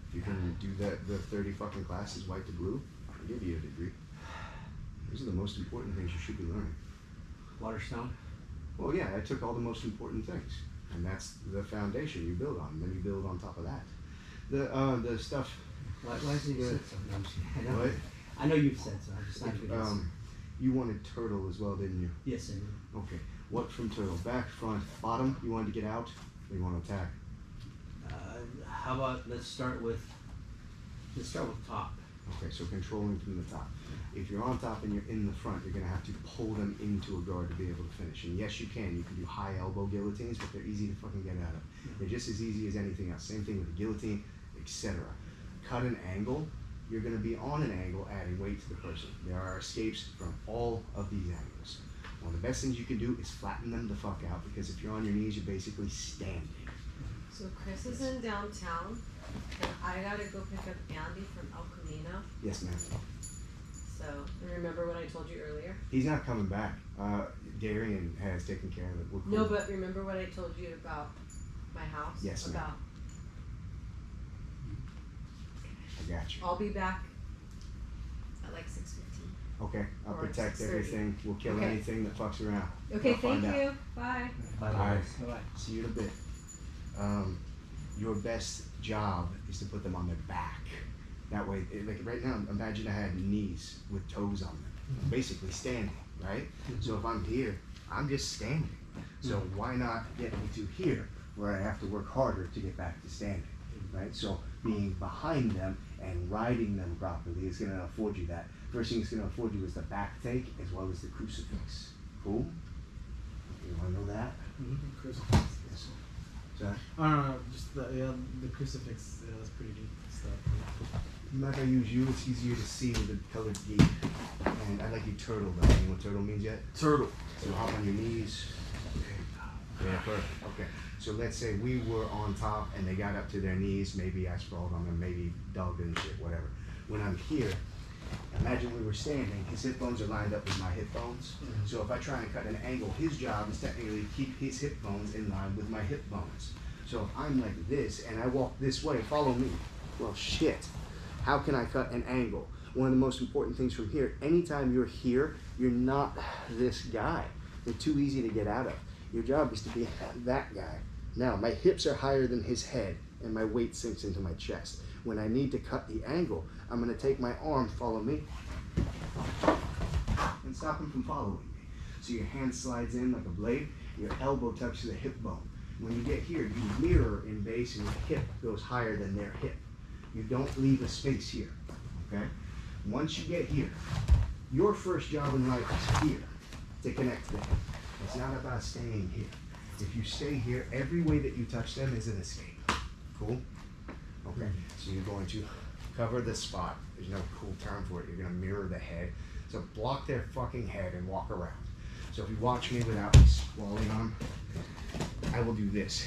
If you can do that, the 30 fucking classes, white to blue, I'll give you a degree. Those are the most important things you should be learning. Waterstone. Well, yeah, I took all the most important things, and that's the foundation you build on. And then you build on top of that. The stuff. Why is it said so? No, I'm just kidding. I know, What? I know you've said so. I'm just not kidding. You wanted turtle as well, didn't you? Yes, I do. Okay. What from turtle? Back, front, bottom? You wanted to get out, or you want to attack? How about let's start with top. Okay, so controlling from the top. If you're on top and you're in the front, you're gonna have to pull them into a guard to be able to finish. And yes, you can. You can do high elbow guillotines, but they're easy to fucking get out of. They're just as easy as anything else. Same thing with a guillotine, etc. Cut an angle. You're gonna be on an angle, adding weight to the person. There are escapes from all of these angles. One of the best things you can do is flatten them the fuck out, because if you're on your knees, you're basically standing. So Chris is in downtown, and I gotta go pick up Andy from El Camino. Yes, ma'am. So, remember what I told you earlier? He's not coming back. Darian has taken care of it. We're cool. No, but remember what I told you about my house? Yes, ma'am. About, I got you. I'll be back at like 6:15. Okay, I'll Or protect 6:30. everything. We'll kill Okay. anything that fucks around. Okay, I'll find thank out. you. Bye. Bye. Alright. Bye. See you in a bit. Your best job is to put them on their back. That way, like right now, imagine I had knees with toes on them. I'm basically standing, right? So if I'm here, I'm just standing. So why not get me to here, where I have to work harder to get back to standing, right? So being behind them and riding them properly is gonna afford you that. First thing it's gonna afford you is the back take as well as the crucifix. Cool? You wanna know that? Crucifix. Yes. Sorry? I don't know, just the crucifix. Yeah, that's pretty deep stuff. I'm not gonna use you, it's easier to see with the colored geek. And I like you turtle though. You know what turtle means yet? Turtle. So hop on your knees. Okay. Yeah, perfect. Okay. So let's say we were on top and they got up to their knees, maybe I sprawled on them, maybe dug and shit, whatever. When I'm here, imagine we were standing, his hip bones are lined up with my hip bones. So if I try and cut an angle, his job is technically to keep his hip bones in line with my hip bones. So if I'm like this and I walk this way, follow me. Well, shit. How can I cut an angle? One of the most important things from here, anytime you're here, you're not this guy. They're too easy to get out of. Your job is to be that guy. Now, my hips are higher than his head, and my weight sinks into my chest. When I need to cut the angle, I'm gonna take my arm, follow me, and stop him from following me. So your hand slides in like a blade, your elbow touches the hip bone. When you get here, you mirror in base and your hip goes higher than their hip. You don't leave a space here, okay? Once you get here, your first job in life is here, to connect to them. It's not about staying here. If you stay here, every way that you touch them is an escape. Cool? Okay, so you're going to cover the spot. There's no cool term for it. You're gonna mirror the head. So block their fucking head and walk around. So if you watch me without me sprawling on them, I will do this.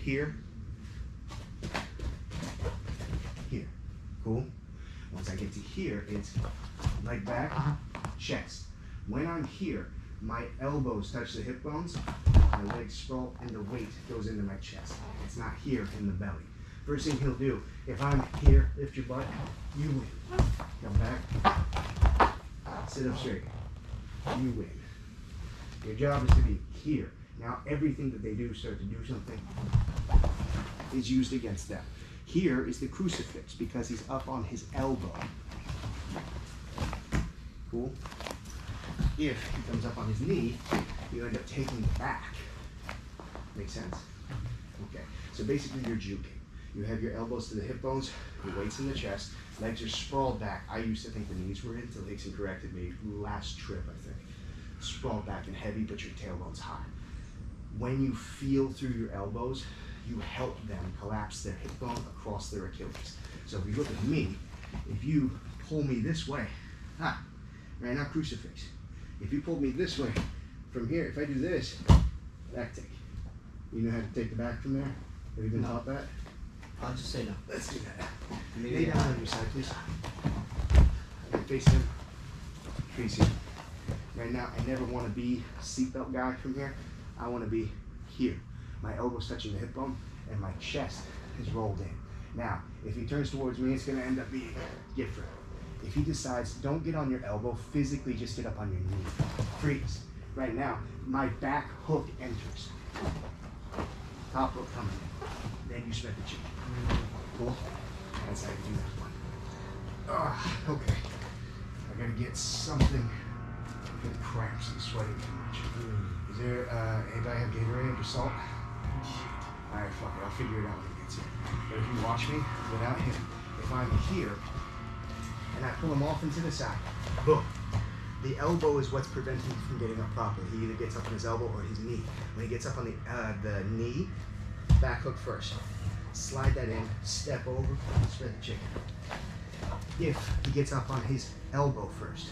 Here, here. Cool? Once I get to here, it's leg back, chest. When I'm here, my elbows touch the hip bones, my legs sprawl, and the weight goes into my chest. It's not here in the belly. First thing he'll do, if I'm here, lift your butt, you win. Come back, sit up straight, you win. Your job is to be here. Now everything that they do start to do something is used against them. Here is the crucifix because he's up on his elbow. Cool? If he comes up on his knee, you end up taking the back. Make sense? Okay, so basically you're juking. You have your elbows to the hip bones, your weight's in the chest, legs are sprawled back. I used to think the knees were in until Hickson corrected me last trip, I think. Sprawled back and heavy, but your tailbone's high. When you feel through your elbows, you help them collapse their hip bone across their Achilles. So if you look at me, if you pull me this way, right now crucifix. If you pull me this way, from here, if I do this, back take. You know how to take the back from there? Have you been taught that? I'll just say no. Let's do that. Lay down on your side, please. And face him. Face him. Right now, I never want to be a seatbelt guy from here. I want to be here. My elbow's touching the hip bone, and my chest is rolled in. Now, if he turns towards me, it's going to end up being different. If he decides, don't get on your elbow, physically just get up on your knee. Freeze. Right now, my back hook enters. Top hook coming in. Then you spread the chicken. Cool? That's how you do that one. Okay. I gotta get something for the cramps. I'm sweating too much. Is there, anybody have Gatorade or salt? Alright, fuck it. I'll figure it out when he gets here. But if you watch me, without him, if I'm here, and I pull him off into the side, boom. The elbow is what's preventing him from getting up properly. He either gets up on his elbow or his knee. When he gets up on the knee, back hook first. Slide that in, step over, spread the chicken. If he gets up on his elbow first,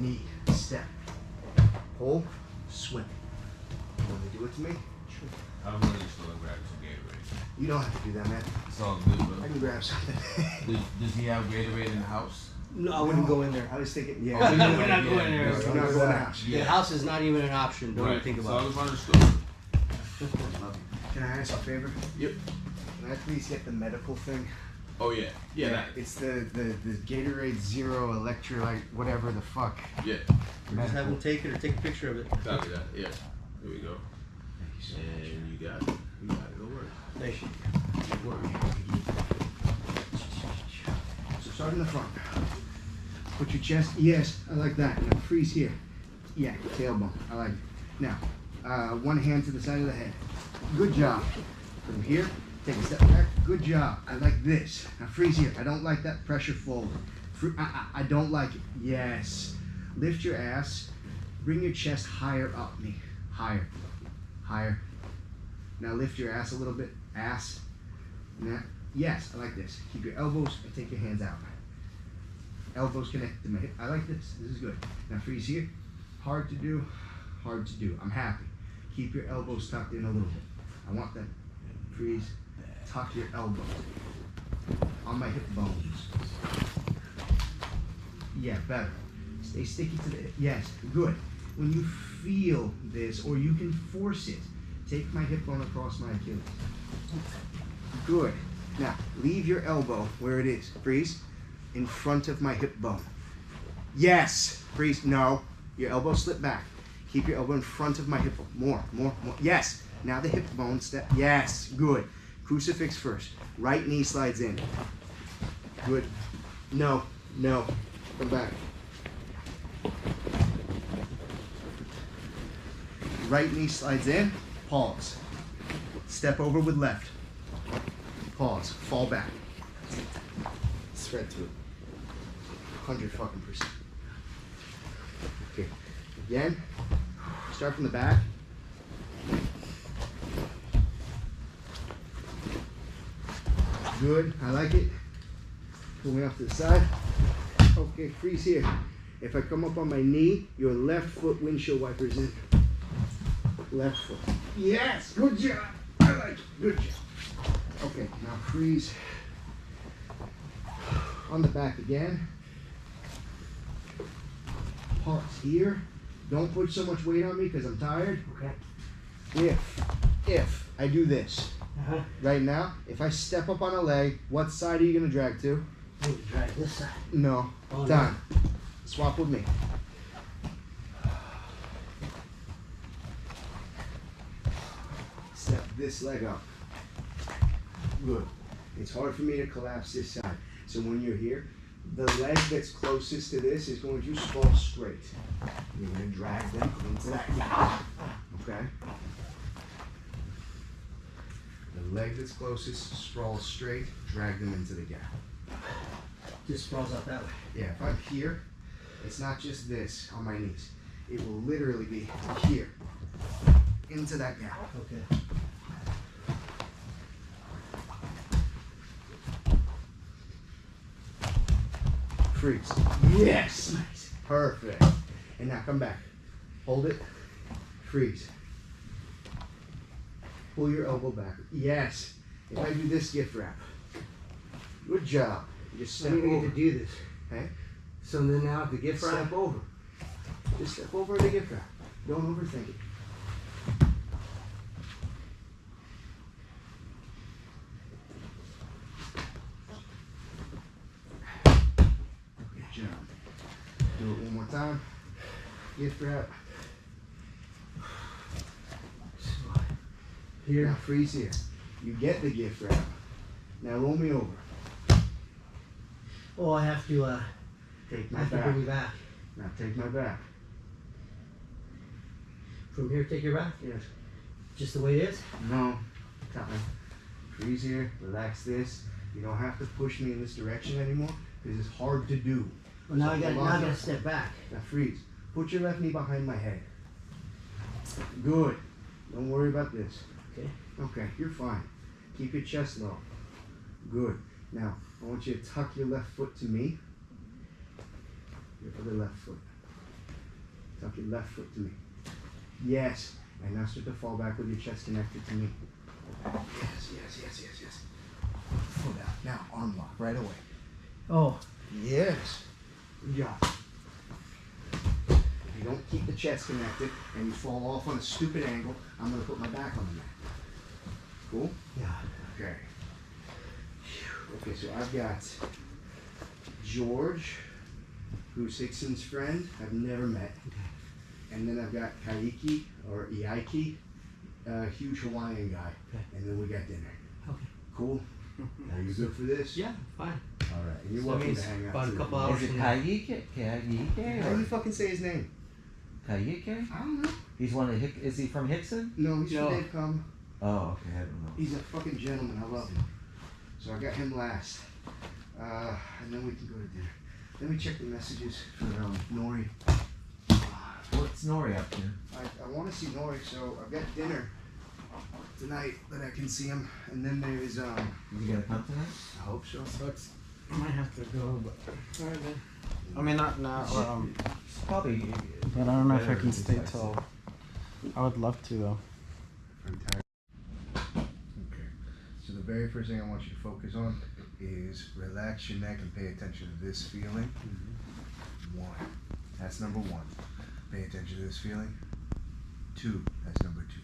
knee, step, pull, swim. You want to do it to me? Sure. I'm gonna just go and grab some Gatorade. You don't have to do that, man. It's all good, bro. I can grab something. Does he have Gatorade in the house? No, I wouldn't go in there. I was thinking, yeah. We're not going there. We're not going in the house. The house is not even an option. Don't even think about it. Can I ask a favor? Yep. Can I please get the medical thing? Oh yeah. Yeah. That. It's the Gatorade Zero electrolyte, whatever the fuck. Yeah. Just have them take it or take a picture of it. Copy that. Yeah. Here we go. And you got it. You got it. Don't worry. Thank you. Don't worry. So start in the front. Put your chest. Yes, I like that. Now freeze here. Yeah, tailbone. I like it. Now, one hand to the side of the head. Good job. From here, take a step back. Good job. I like this. Now freeze here. I don't like that pressure forward. I don't like it. Yes. Lift your ass. Bring your chest higher up me. Higher. Higher. Now lift your ass a little bit. Ass. Now, yes, I like this. Keep your elbows and take your hands out. Elbows connected to my hip. I like this. This is good. Now freeze here. Hard to do. Hard to do. I'm happy. Keep your elbows tucked in a little bit. I want that. Freeze. Tuck your elbows on my hip bones. Yeah, better. Stay sticky to the hip. Yes, good. When you feel this, or you can force it, take my hip bone across my Achilles. Good. Now, leave your elbow where it is. Freeze. In front of my hip bone. Yes. Freeze. No. Your elbow slip back. Keep your elbow in front of my hip bone. More, more, more. Yes. Now the hip bone step. Yes. Good. Crucifix first. Right knee slides in. Good. No. No. Come back. Right knee slides in. Pause. Step over with left. Pause. Fall back. Spread through. 100 fucking %. Okay. Again. Start from the back. Good. I like it. Pull me off to the side. Okay, freeze here. If I come up on my knee, your left foot windshield wipers in. Left foot. Yes! Good job! I like it. Good job. Okay, now freeze. On the back again. Pause here. Don't put so much weight on me because I'm tired. Okay. If I do this right now, if I step up on a leg, what side are you going to drag to? I'm going to drag this side. No. Oh, Done. No. Swap with me. Step this leg up. Good. It's hard for me to collapse this side. So when you're here, the leg that's closest to this is going to fall straight. You're going to drag them into that gap. Okay? The leg that's closest sprawls straight, drag them into the gap. Just sprawls out that way. Yeah, if I'm here, it's not just this on my knees. It will literally be here, into that gap. Okay. Freeze. Yes! Nice. Perfect. And now come back. Hold it. Freeze. Pull your elbow back. Yes. If I do this gift wrap. Good job. Just step over. I need to do this. Okay? So then now the gift wrap. Step over. Just step over the gift wrap. Don't overthink it. more time. Gift wrap. Here, now freeze here. You get the gift wrap. Now roll me over. Oh, I have to, Take I my have to back. bring you back. Now take my back. From here, take your back? Yes. Just the way it is? No. Time. Freeze here. Relax this. You don't have to push me in this direction anymore because it's hard to do. Well, now So I gotta, hold now I on. gotta step back. Now freeze. Put your left knee behind my head. Good. Don't worry about this. Okay. Okay, you're fine. Keep your chest low. Good. Now, I want you to tuck your left foot to me. Your other left foot. Tuck your left foot to me. Yes. And now start to fall back with your chest connected to me. Yes. Foot out. Now, arm lock right away. Oh. Yes. Good job. If you don't keep the chest connected and you fall off on a stupid angle, I'm going to put my back on the mat. Cool? Yeah. Okay. Okay, so I've got George, who's Hickson's friend. I've never met. And then I've got Kaiki, or Iaiki, a huge Hawaiian guy. Okay. And then we got dinner. Okay. Cool? Are you good for this? Yeah, fine. All right. And you're So welcome means to hang out about a too. couple hours Is it from now. Kaike? How do you fucking say his name? Kaike? I don't know. He's one of is he from Hickson? No, he's No. from Dave Come. Oh, okay, I don't know. He's a fucking gentleman. I love him. So I got him last. And then we can go to dinner. Let me check the messages for Nori. What's Nori up to? I want to see Nori, so I've got dinner tonight that I can see him. And then there's Is he gonna come tonight? I hope so. Sucks. I might have to go, but alright man. I mean not now. It's probably. But I don't know if I can stay till. I would love to though. I'm tired. Okay. So the very first thing I want you to focus on is relax your neck and pay attention to this feeling. One. That's number one. Pay attention to this feeling. Two. That's number two.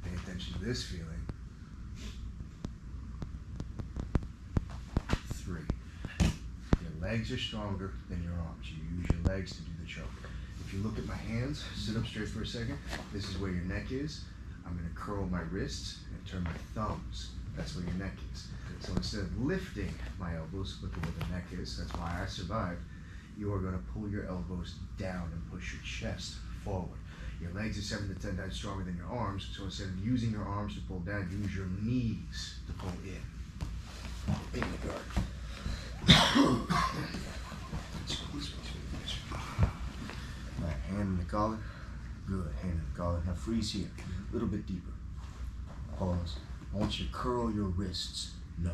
Pay attention to this feeling. Three. Your legs are stronger than your arms. You use your legs to do the choke. If you look at my hands, sit up straight for a second. This is where your neck is. I'm going to curl my wrists and turn my thumbs. That's where your neck is. So instead of lifting my elbows, look at where the neck is. That's why I survived. You are going to pull your elbows down and push your chest forward. Your legs are 7 to 10 times stronger than your arms. So instead of using your arms to pull down, use your knees to pull in. In the guard. Right, hand in the collar. Good, hand in the collar. Now freeze here, a little bit deeper. Pause. I want you to curl your wrists. No.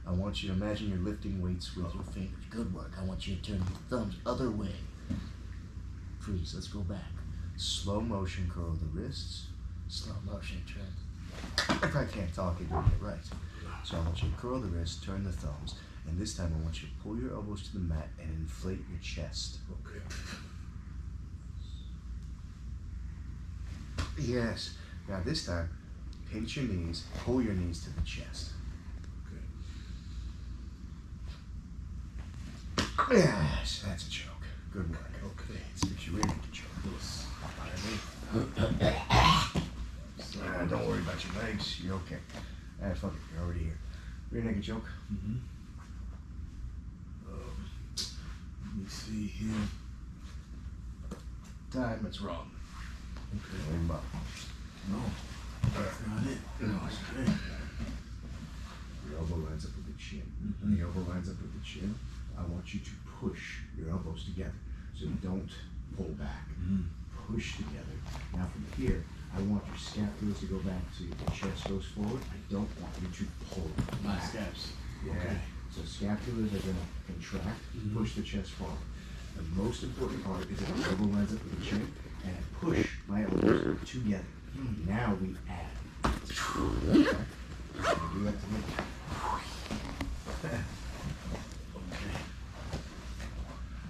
I want you to imagine you're lifting weights with your fingers. Good work. I want you to turn your thumbs other way. Freeze, let's go back. Slow motion curl the wrists. Slow motion turn. If I can't talk, you're doing it right. So I want you to curl the wrists, turn the thumbs, and this time I want you to pull your elbows to the mat and inflate your chest. Okay. Yes. Now this time, pinch your knees, pull your knees to the chest. Okay. Yes, that's a choke. Good work. Okay. Let's get you ready to choke. Don't worry about your legs. You're okay. Fuck it. You're already here. Ready to make a choke? Mm-hmm. Let me see here. Time. It's wrong. Okay. Lean back. No. That's not it. No. Okay. Your elbow lines up with the chin. When the elbow lines up with the chin, I want you to push your elbows together. So you don't pull back. Push together. Now from here, I want your scapulars to go back so your chest goes forward. I don't want you to pull My back. steps. Yeah. Okay. So scapulars are going to contract, push the chest forward. The most important part is that the elbow lines up with the chin, and I push my elbows together. Now we add. Okay. Do that to me. Okay.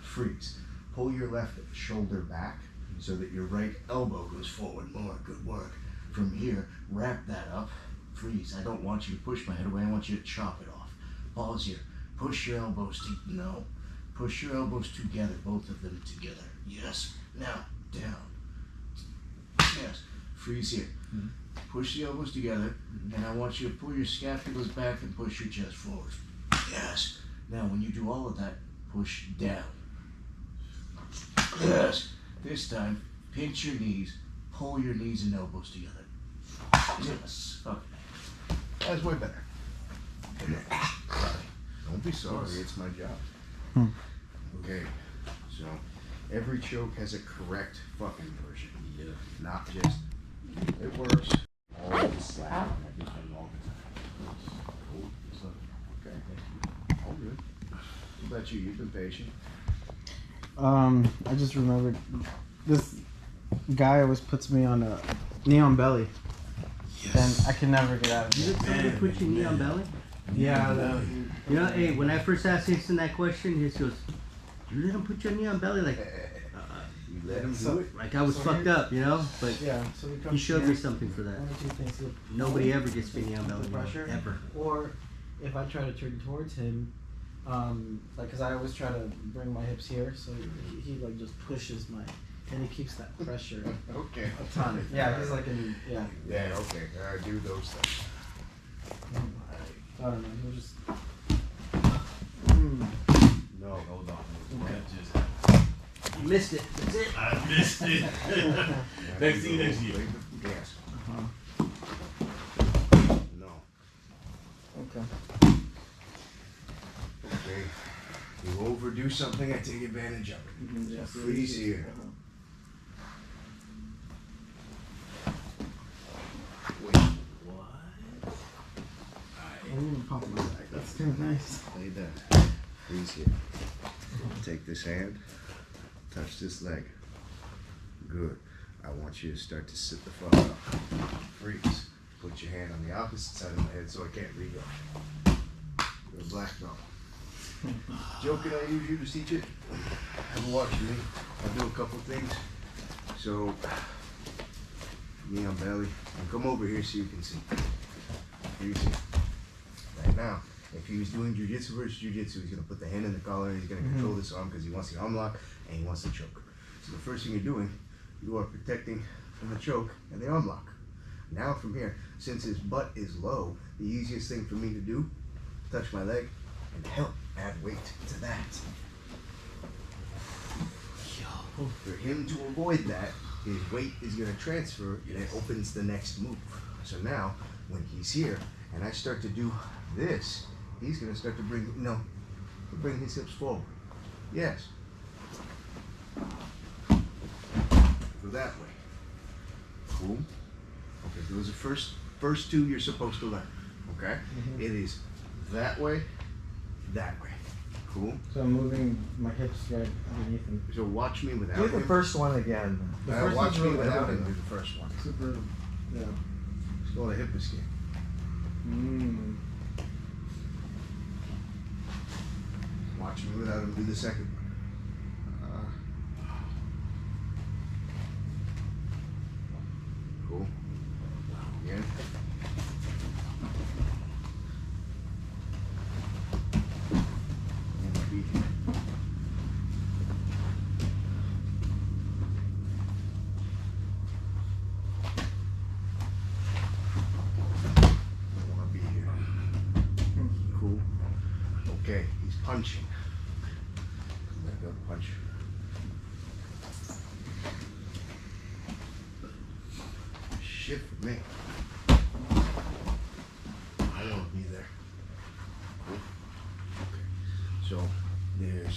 Freeze. Pull your left shoulder back so that your right elbow goes forward more. Good work. From here, wrap that up. Freeze. I don't want you to push my head away. I want you to chop it off. Pause here. Push your elbows to, no. Push your elbows together, both of them together. Yes. Now, down. Yes. Freeze here. Push the elbows together, and I want you to pull your scapulas back and push your chest forward. Yes. Now, when you do all of that, push down. Yes. This time, pinch your knees, pull your knees and elbows together. Yes. Okay. That's way better. Don't be sorry, it's my job. Okay, so every choke has a correct fucking version. Yeah. Not just, it works. Always slap on everything all the time. Cool. So, okay. All good. What about you? You've been patient. I just remembered this guy always puts me on a knee on belly. Yes. And I can never get out of it. Did somebody put your knee on belly? Yeah. You know, hey, when I first asked Hickson that question, he goes, "You let him put your knee on belly?" Like, you let him do it? Like I was fucked up, you know? But yeah, so we come he showed here. me something for that. One or two things. Nobody ever gets me knee on belly, Pressure. ever. Or if I try to turn towards him, like, cause I always try to bring my hips here, so he like just pushes my, and he keeps that pressure. Okay. A ton. Yeah, he's like in, yeah. Yeah, okay. Do those things. I don't know, he'll just. No, hold on. Okay. You missed it. That's it. I missed it. Next thing next year. Yes. No. Okay. Okay. You overdo something, I take advantage of it. Yes. Freeze here. Wait. What? I didn't even pop my back. That's kind of nice. Lay down. Freeze here. Take this hand. Touch this leg. Good. I want you to start to sit the fuck up. Freeze. Put your hand on the opposite side of my head so I can't read up. You're a black belt. Joking, I use you to teach it. Have a watch me. I'll do a couple things. So, knee on belly. And come over here so you can see. Freeze here. Right now, if he was doing jiu-jitsu versus jiu-jitsu, he's going to put the hand in the collar and he's going to control this arm because he wants the arm lock and he wants the choke. So the first thing you're doing, you are protecting from the choke and the arm lock. Now from here, since his butt is low, the easiest thing for me to do, touch my leg and help add weight to that. For him to avoid that, his weight is going to transfer and it opens the next move. So now, when he's here and I start to do this, he's going to start to bring his hips forward. Yes. Go that way. Cool. Okay, those are first two you're supposed to learn. Okay? It is that way, that way. Cool. So I'm moving my hips right underneath him. So watch me without Do the him. first one again. Watch me really without hard. him do the first one. Super. Yeah. It's called a hip escape. Watch me without him do the second one. Cool. Again. And beat him. I wanna be here. Cool. Okay, he's punching. I'm gonna go punch. Shit for me. I want to be there. Cool. Okay. So there's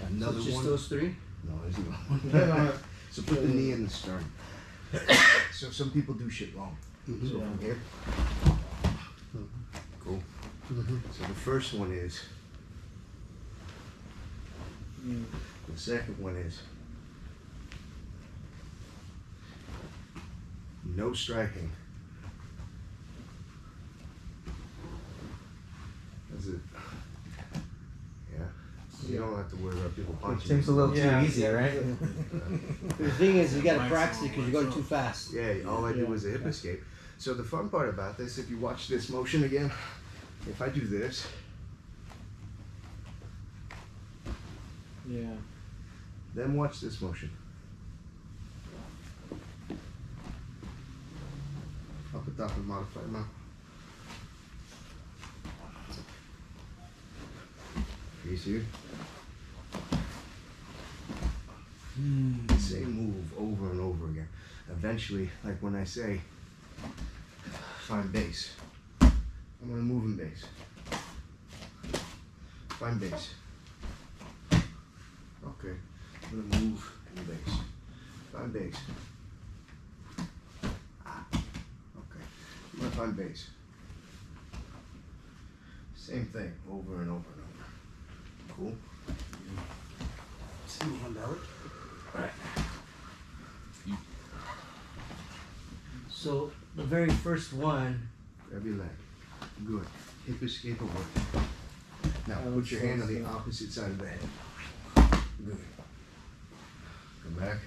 another Just one. those three? No, there's another one. So put the knee in the sternum. So some people do shit wrong. So from here. Cool. So the first one is. The second one is. No striking. That's it. Yeah. You don't have to worry about people punching. Seems a little too easy, right? The thing is, you gotta practice it because you're going too fast. Yeah, all I do was a hip escape. So the fun part about this, if you watch this motion again, if I do this, Yeah. Then watch this motion. Up the top and modify it now. Face here. Same move over and over again. Eventually, like when I say, find base. I'm gonna move in base. Find base. Okay. I'm gonna move in base. Find base. Okay. I'm gonna find base. Same thing, over and over and over. Cool? See me hand out. Alright. So the very first one. Grab your leg. Good. Hip escape away. Now put your hand on the opposite side of the head. Good. Come back.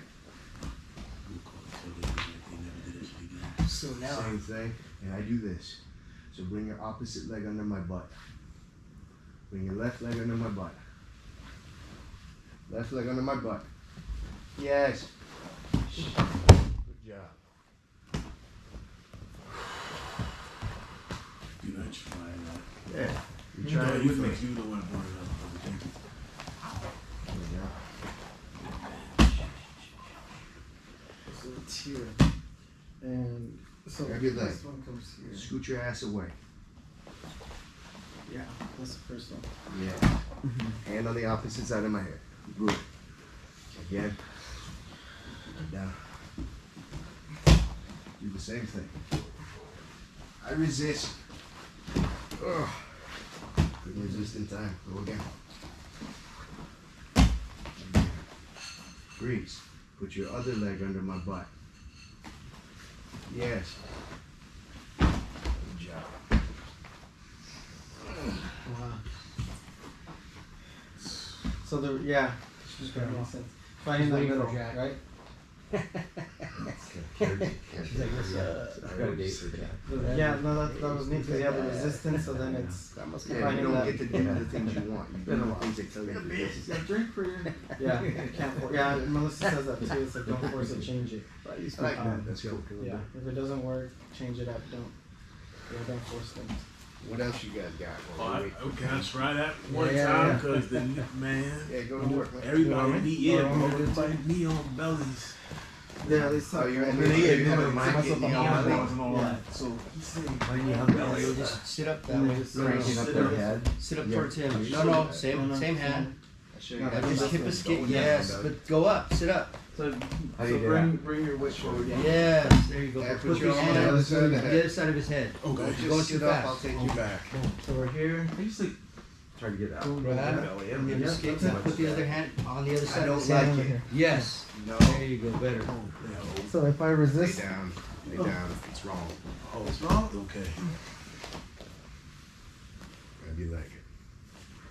So now. Same thing. And I do this. So bring your opposite leg under my butt. Bring your left leg under my butt. Left leg under my butt. Yes. Good job. You're not trying that. Yeah. You try it with me. You don't want to burn it up. Thank you. So it's here. And so Grab your leg. this one comes here. Scoot your ass away. Yeah, that's the first one. Yeah. Hand on the opposite side of my head. Good. Again. Down. Do the same thing. I resist. Ugh. Couldn't resist in time. Go again. Freeze. Put your other leg under my butt. Yes. Good job. Wow. So the yeah, just makes sense. Find in the middle, right? Yeah, no, that was neat because you have the resistance, so then it's Yeah, you finding don't that. get to do the things you want. You do the things they tell you to do. Drink for your. Yeah, you can't. Yeah, Melissa says that too. It's like don't force it, change it. I like that. That's cool. Yeah, if it doesn't work, change it up. Don't force things. What else you guys got? While we wait? Okay, I'll try that one Yeah, time yeah. because the man, Yeah, go to work, man. everybody be Oh, want me to do it everybody be on bellies. Yeah, at least. Oh, you're in Yeah, the yeah, you have a yeah, mind yeah, getting yeah, on yeah, belly. and all Yeah. that. So he's saying. When you have belly, you just sit up that way. Cranking up their head. Sit up Yeah. towards him. No, same hand. Show you No, how to Just do hip that. escape. Go Yes, down, but go up. Sit up. So, How do you do bring your weight forward. Yes, there you go. Yeah, Put put your your hand arm on on the side of the the head. other side of his head. Okay. Just Going sit too up, fast. I'll take you back. So we're here. I used to try to get out. Go ahead. And then Yeah, escape. that's it. Put the other hand on the other I side of don't his like head. it. Yes. No. There you go. Better. So if I Lay resist, down. Lay down if it's wrong. Oh, it's wrong? Okay. Grab your leg.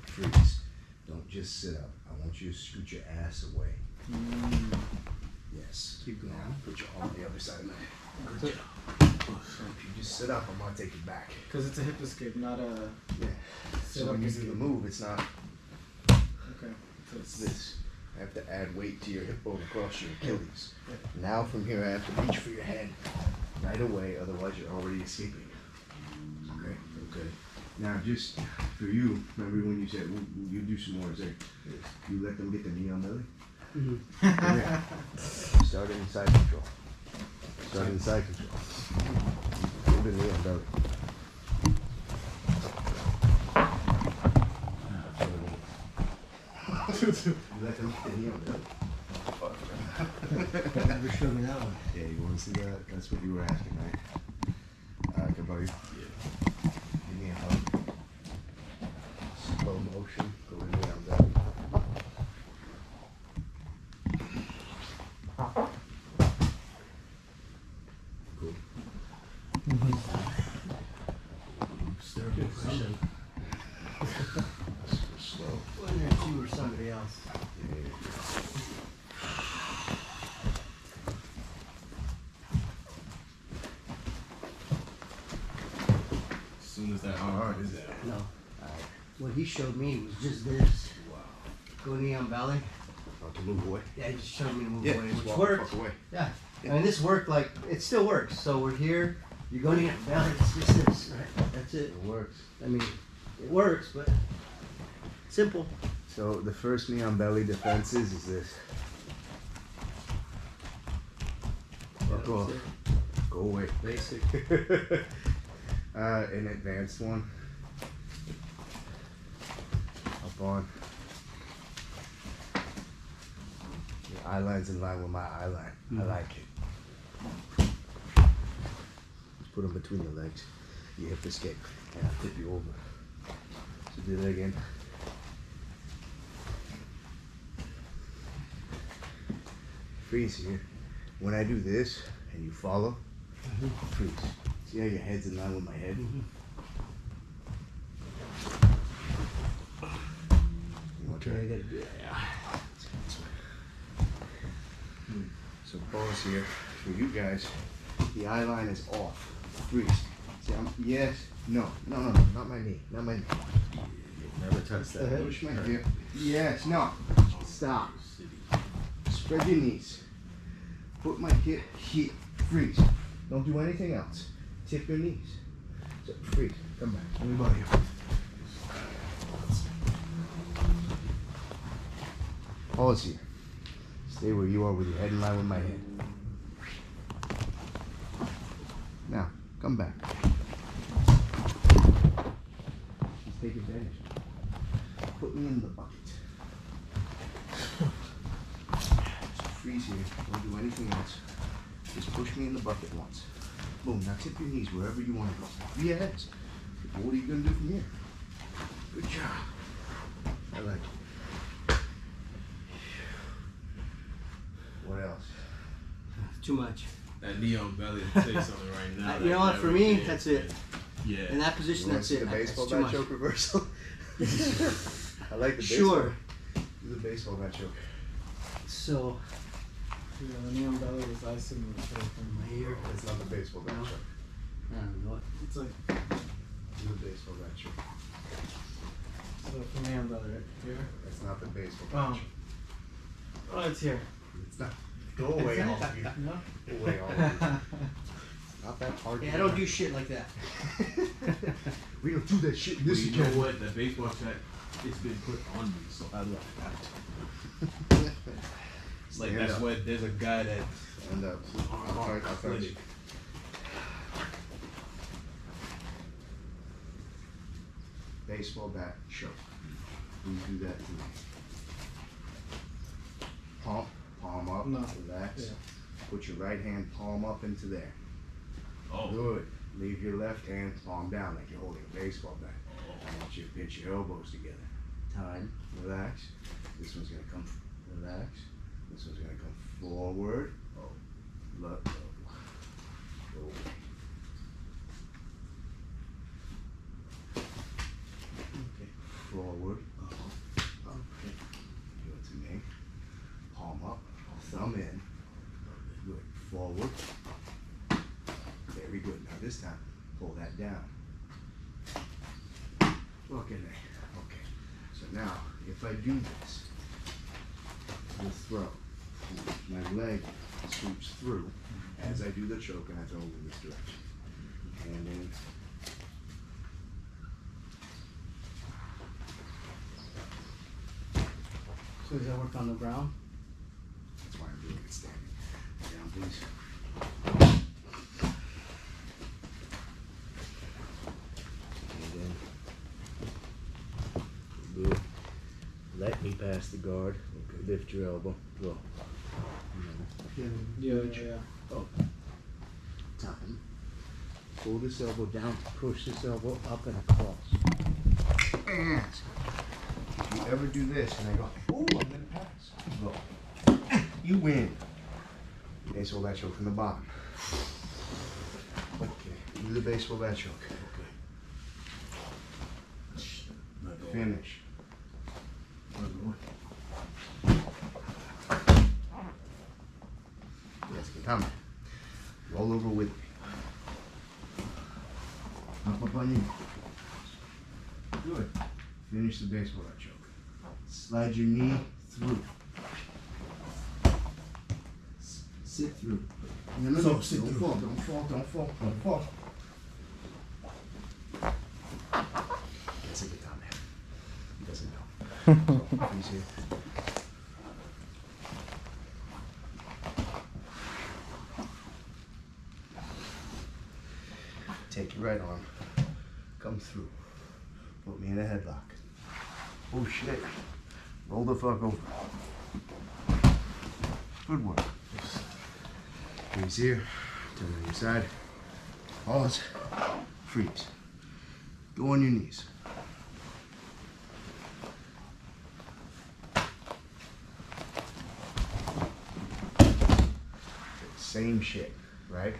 Freeze. Don't just sit up. I want you to scoot your ass away. Yes. Keep going. Put your arm on the other side of my head. Good job. If you just sit up, I'm gonna take you back. because it's a hip escape, not a Yeah. sit So up when you escape. do the move, it's not Okay. So it's this. I have to add weight to your hip bone across your Achilles. Now from here, I have to reach for your head right away, otherwise you're already escaping. Okay. Okay. Now just for you, remember when you said you do some more? Is there? You let them get the knee on belly. Yeah. Start in side control. Start in side control. Hold the knee on belly. You let them get the knee on belly. Never showed me that one. Yeah, you want to see that? That's what you were asking, right? Kabari. Yeah. Give me a hug. Slow motion. Go in there on belly. Cool. Stir position. Slow. Whether it's you or somebody else. As soon as that hard is that. No. What he showed me was just this. Go Neon Valley. To move away. Yeah, he just showed me to move Yeah, away, just which walk the worked. fuck away. Yeah. I mean, this worked like, it still works. So we're here, you go Neon Valley, it's just this, right? That's it. It works. I mean, it works, but simple. So the first Neon Belly defenses is this. Fuck off. Go away. Basic. An advanced one. Up on. Your eye line's in line with my eye line. I like it. Just put them between your legs. You hip escape. And I'll tip you over. So do that again. Freeze here. When I do this and you follow, freeze. See how your head's in line with my head? You want to try? Yeah. So pause here. For you guys, the eye line is off. Freeze. See, yes, no, not my knee, not my knee. Never touch that. Push my hip. Yes, no. Stop. Spread your knees. Put my hip here. Freeze. Don't do anything else. Tip your knees. So, freeze. Come back. Let me bother you. Pause here. Stay where you are with your head in line with my head. Now, come back. Just take advantage. Put me in the bucket. Just freeze here. Don't do anything else. Just push me in the bucket once. Boom. Now tip your knees wherever you want to go. Yes. What are you going to do from here? Good job. I like it. What else? Too much. That Neon Belly will say something right now. You know what? For me, that's it. Yeah. In that position, that's it. The baseball That's too bat much. choke reversal. I like the baseball. Sure. Do the baseball bat choke. So. Yeah, the Neon Belly was icing the choke in my ear. It's not the baseball bat choke. I don't know what. It's like, Do the baseball bat choke. so from Neon Belly right here. That's not the baseball bat Oh. choke. Oh, it's here. It's not. Go away, all of you. No? Go away, all of you. Not that hard. Yeah, I don't do shit like that. We don't do that shit in this You know again. what? The baseball shot, it's been put on me, so I love that. It's like Stand that's up. what there's a guy that Stand up. I'll touch you. Baseball bat choke. Please do that to me. Palm up, No. relax. Yeah. Put your right hand palm up into there. Oh. Good. Leave your left hand palm down like you're holding a baseball bat. I want you to pinch your elbows together. Time. Relax. This one's gonna come. Relax. This one's gonna come forward. Oh. Look. Go away. Okay. Forward. Okay. Give it to me. Palm up. Thumb in. Good. Forward. Very good. Now this time, pull that down. Look in there. Okay. So now, if I do this, the throw, my leg sweeps through as I do the choke, and I throw in this direction. And then So does that work on the ground? that's why I'm doing it standing. Down, please. And then, good. Let me pass the guard. Okay. Lift your elbow. Go. Yeah. Oh. Time. Pull this elbow down. Push this elbow up and across. And if you ever do this and I go, ooh, I'm gonna pass. Go. You win. Baseball bat choke from the bottom. Okay. Do the baseball bat choke. Okay. Finish. Yes, come. Roll over with me. Up on you. Good. Finish the baseball bat choke. Slide your knee through. Sit through. No, So, sit don't through. fall, don't fall, don't fall, don't fall. That's a good time, man. He doesn't know. So, freeze here. Take your right arm, come through. Put me in a headlock. Oh shit. Roll the fuck over. Good work. Freeze here. Turn on your side. Pause. Freeze. Go on your knees. Same shit, right?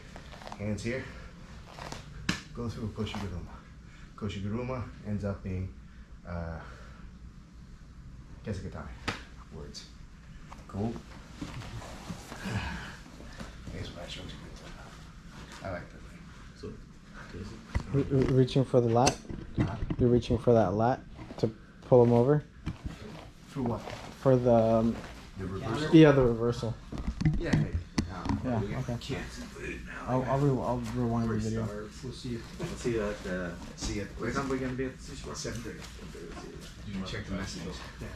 Hands here. Go through Koshiguruma. Koshiguruma ends up being Kesekatani. Words. Cool. Here's what I showed you. I like that thing. So, Reaching for the lat? You're reaching for that lat to pull him over? for what? For the reversal? Yeah, the reversal. Yeah, maybe. Yeah, okay. I'll rewind the video. We'll see you. We'll see you at See you. What time are we gonna be at the sushi bar? 7:30. You can check the messages. Yeah.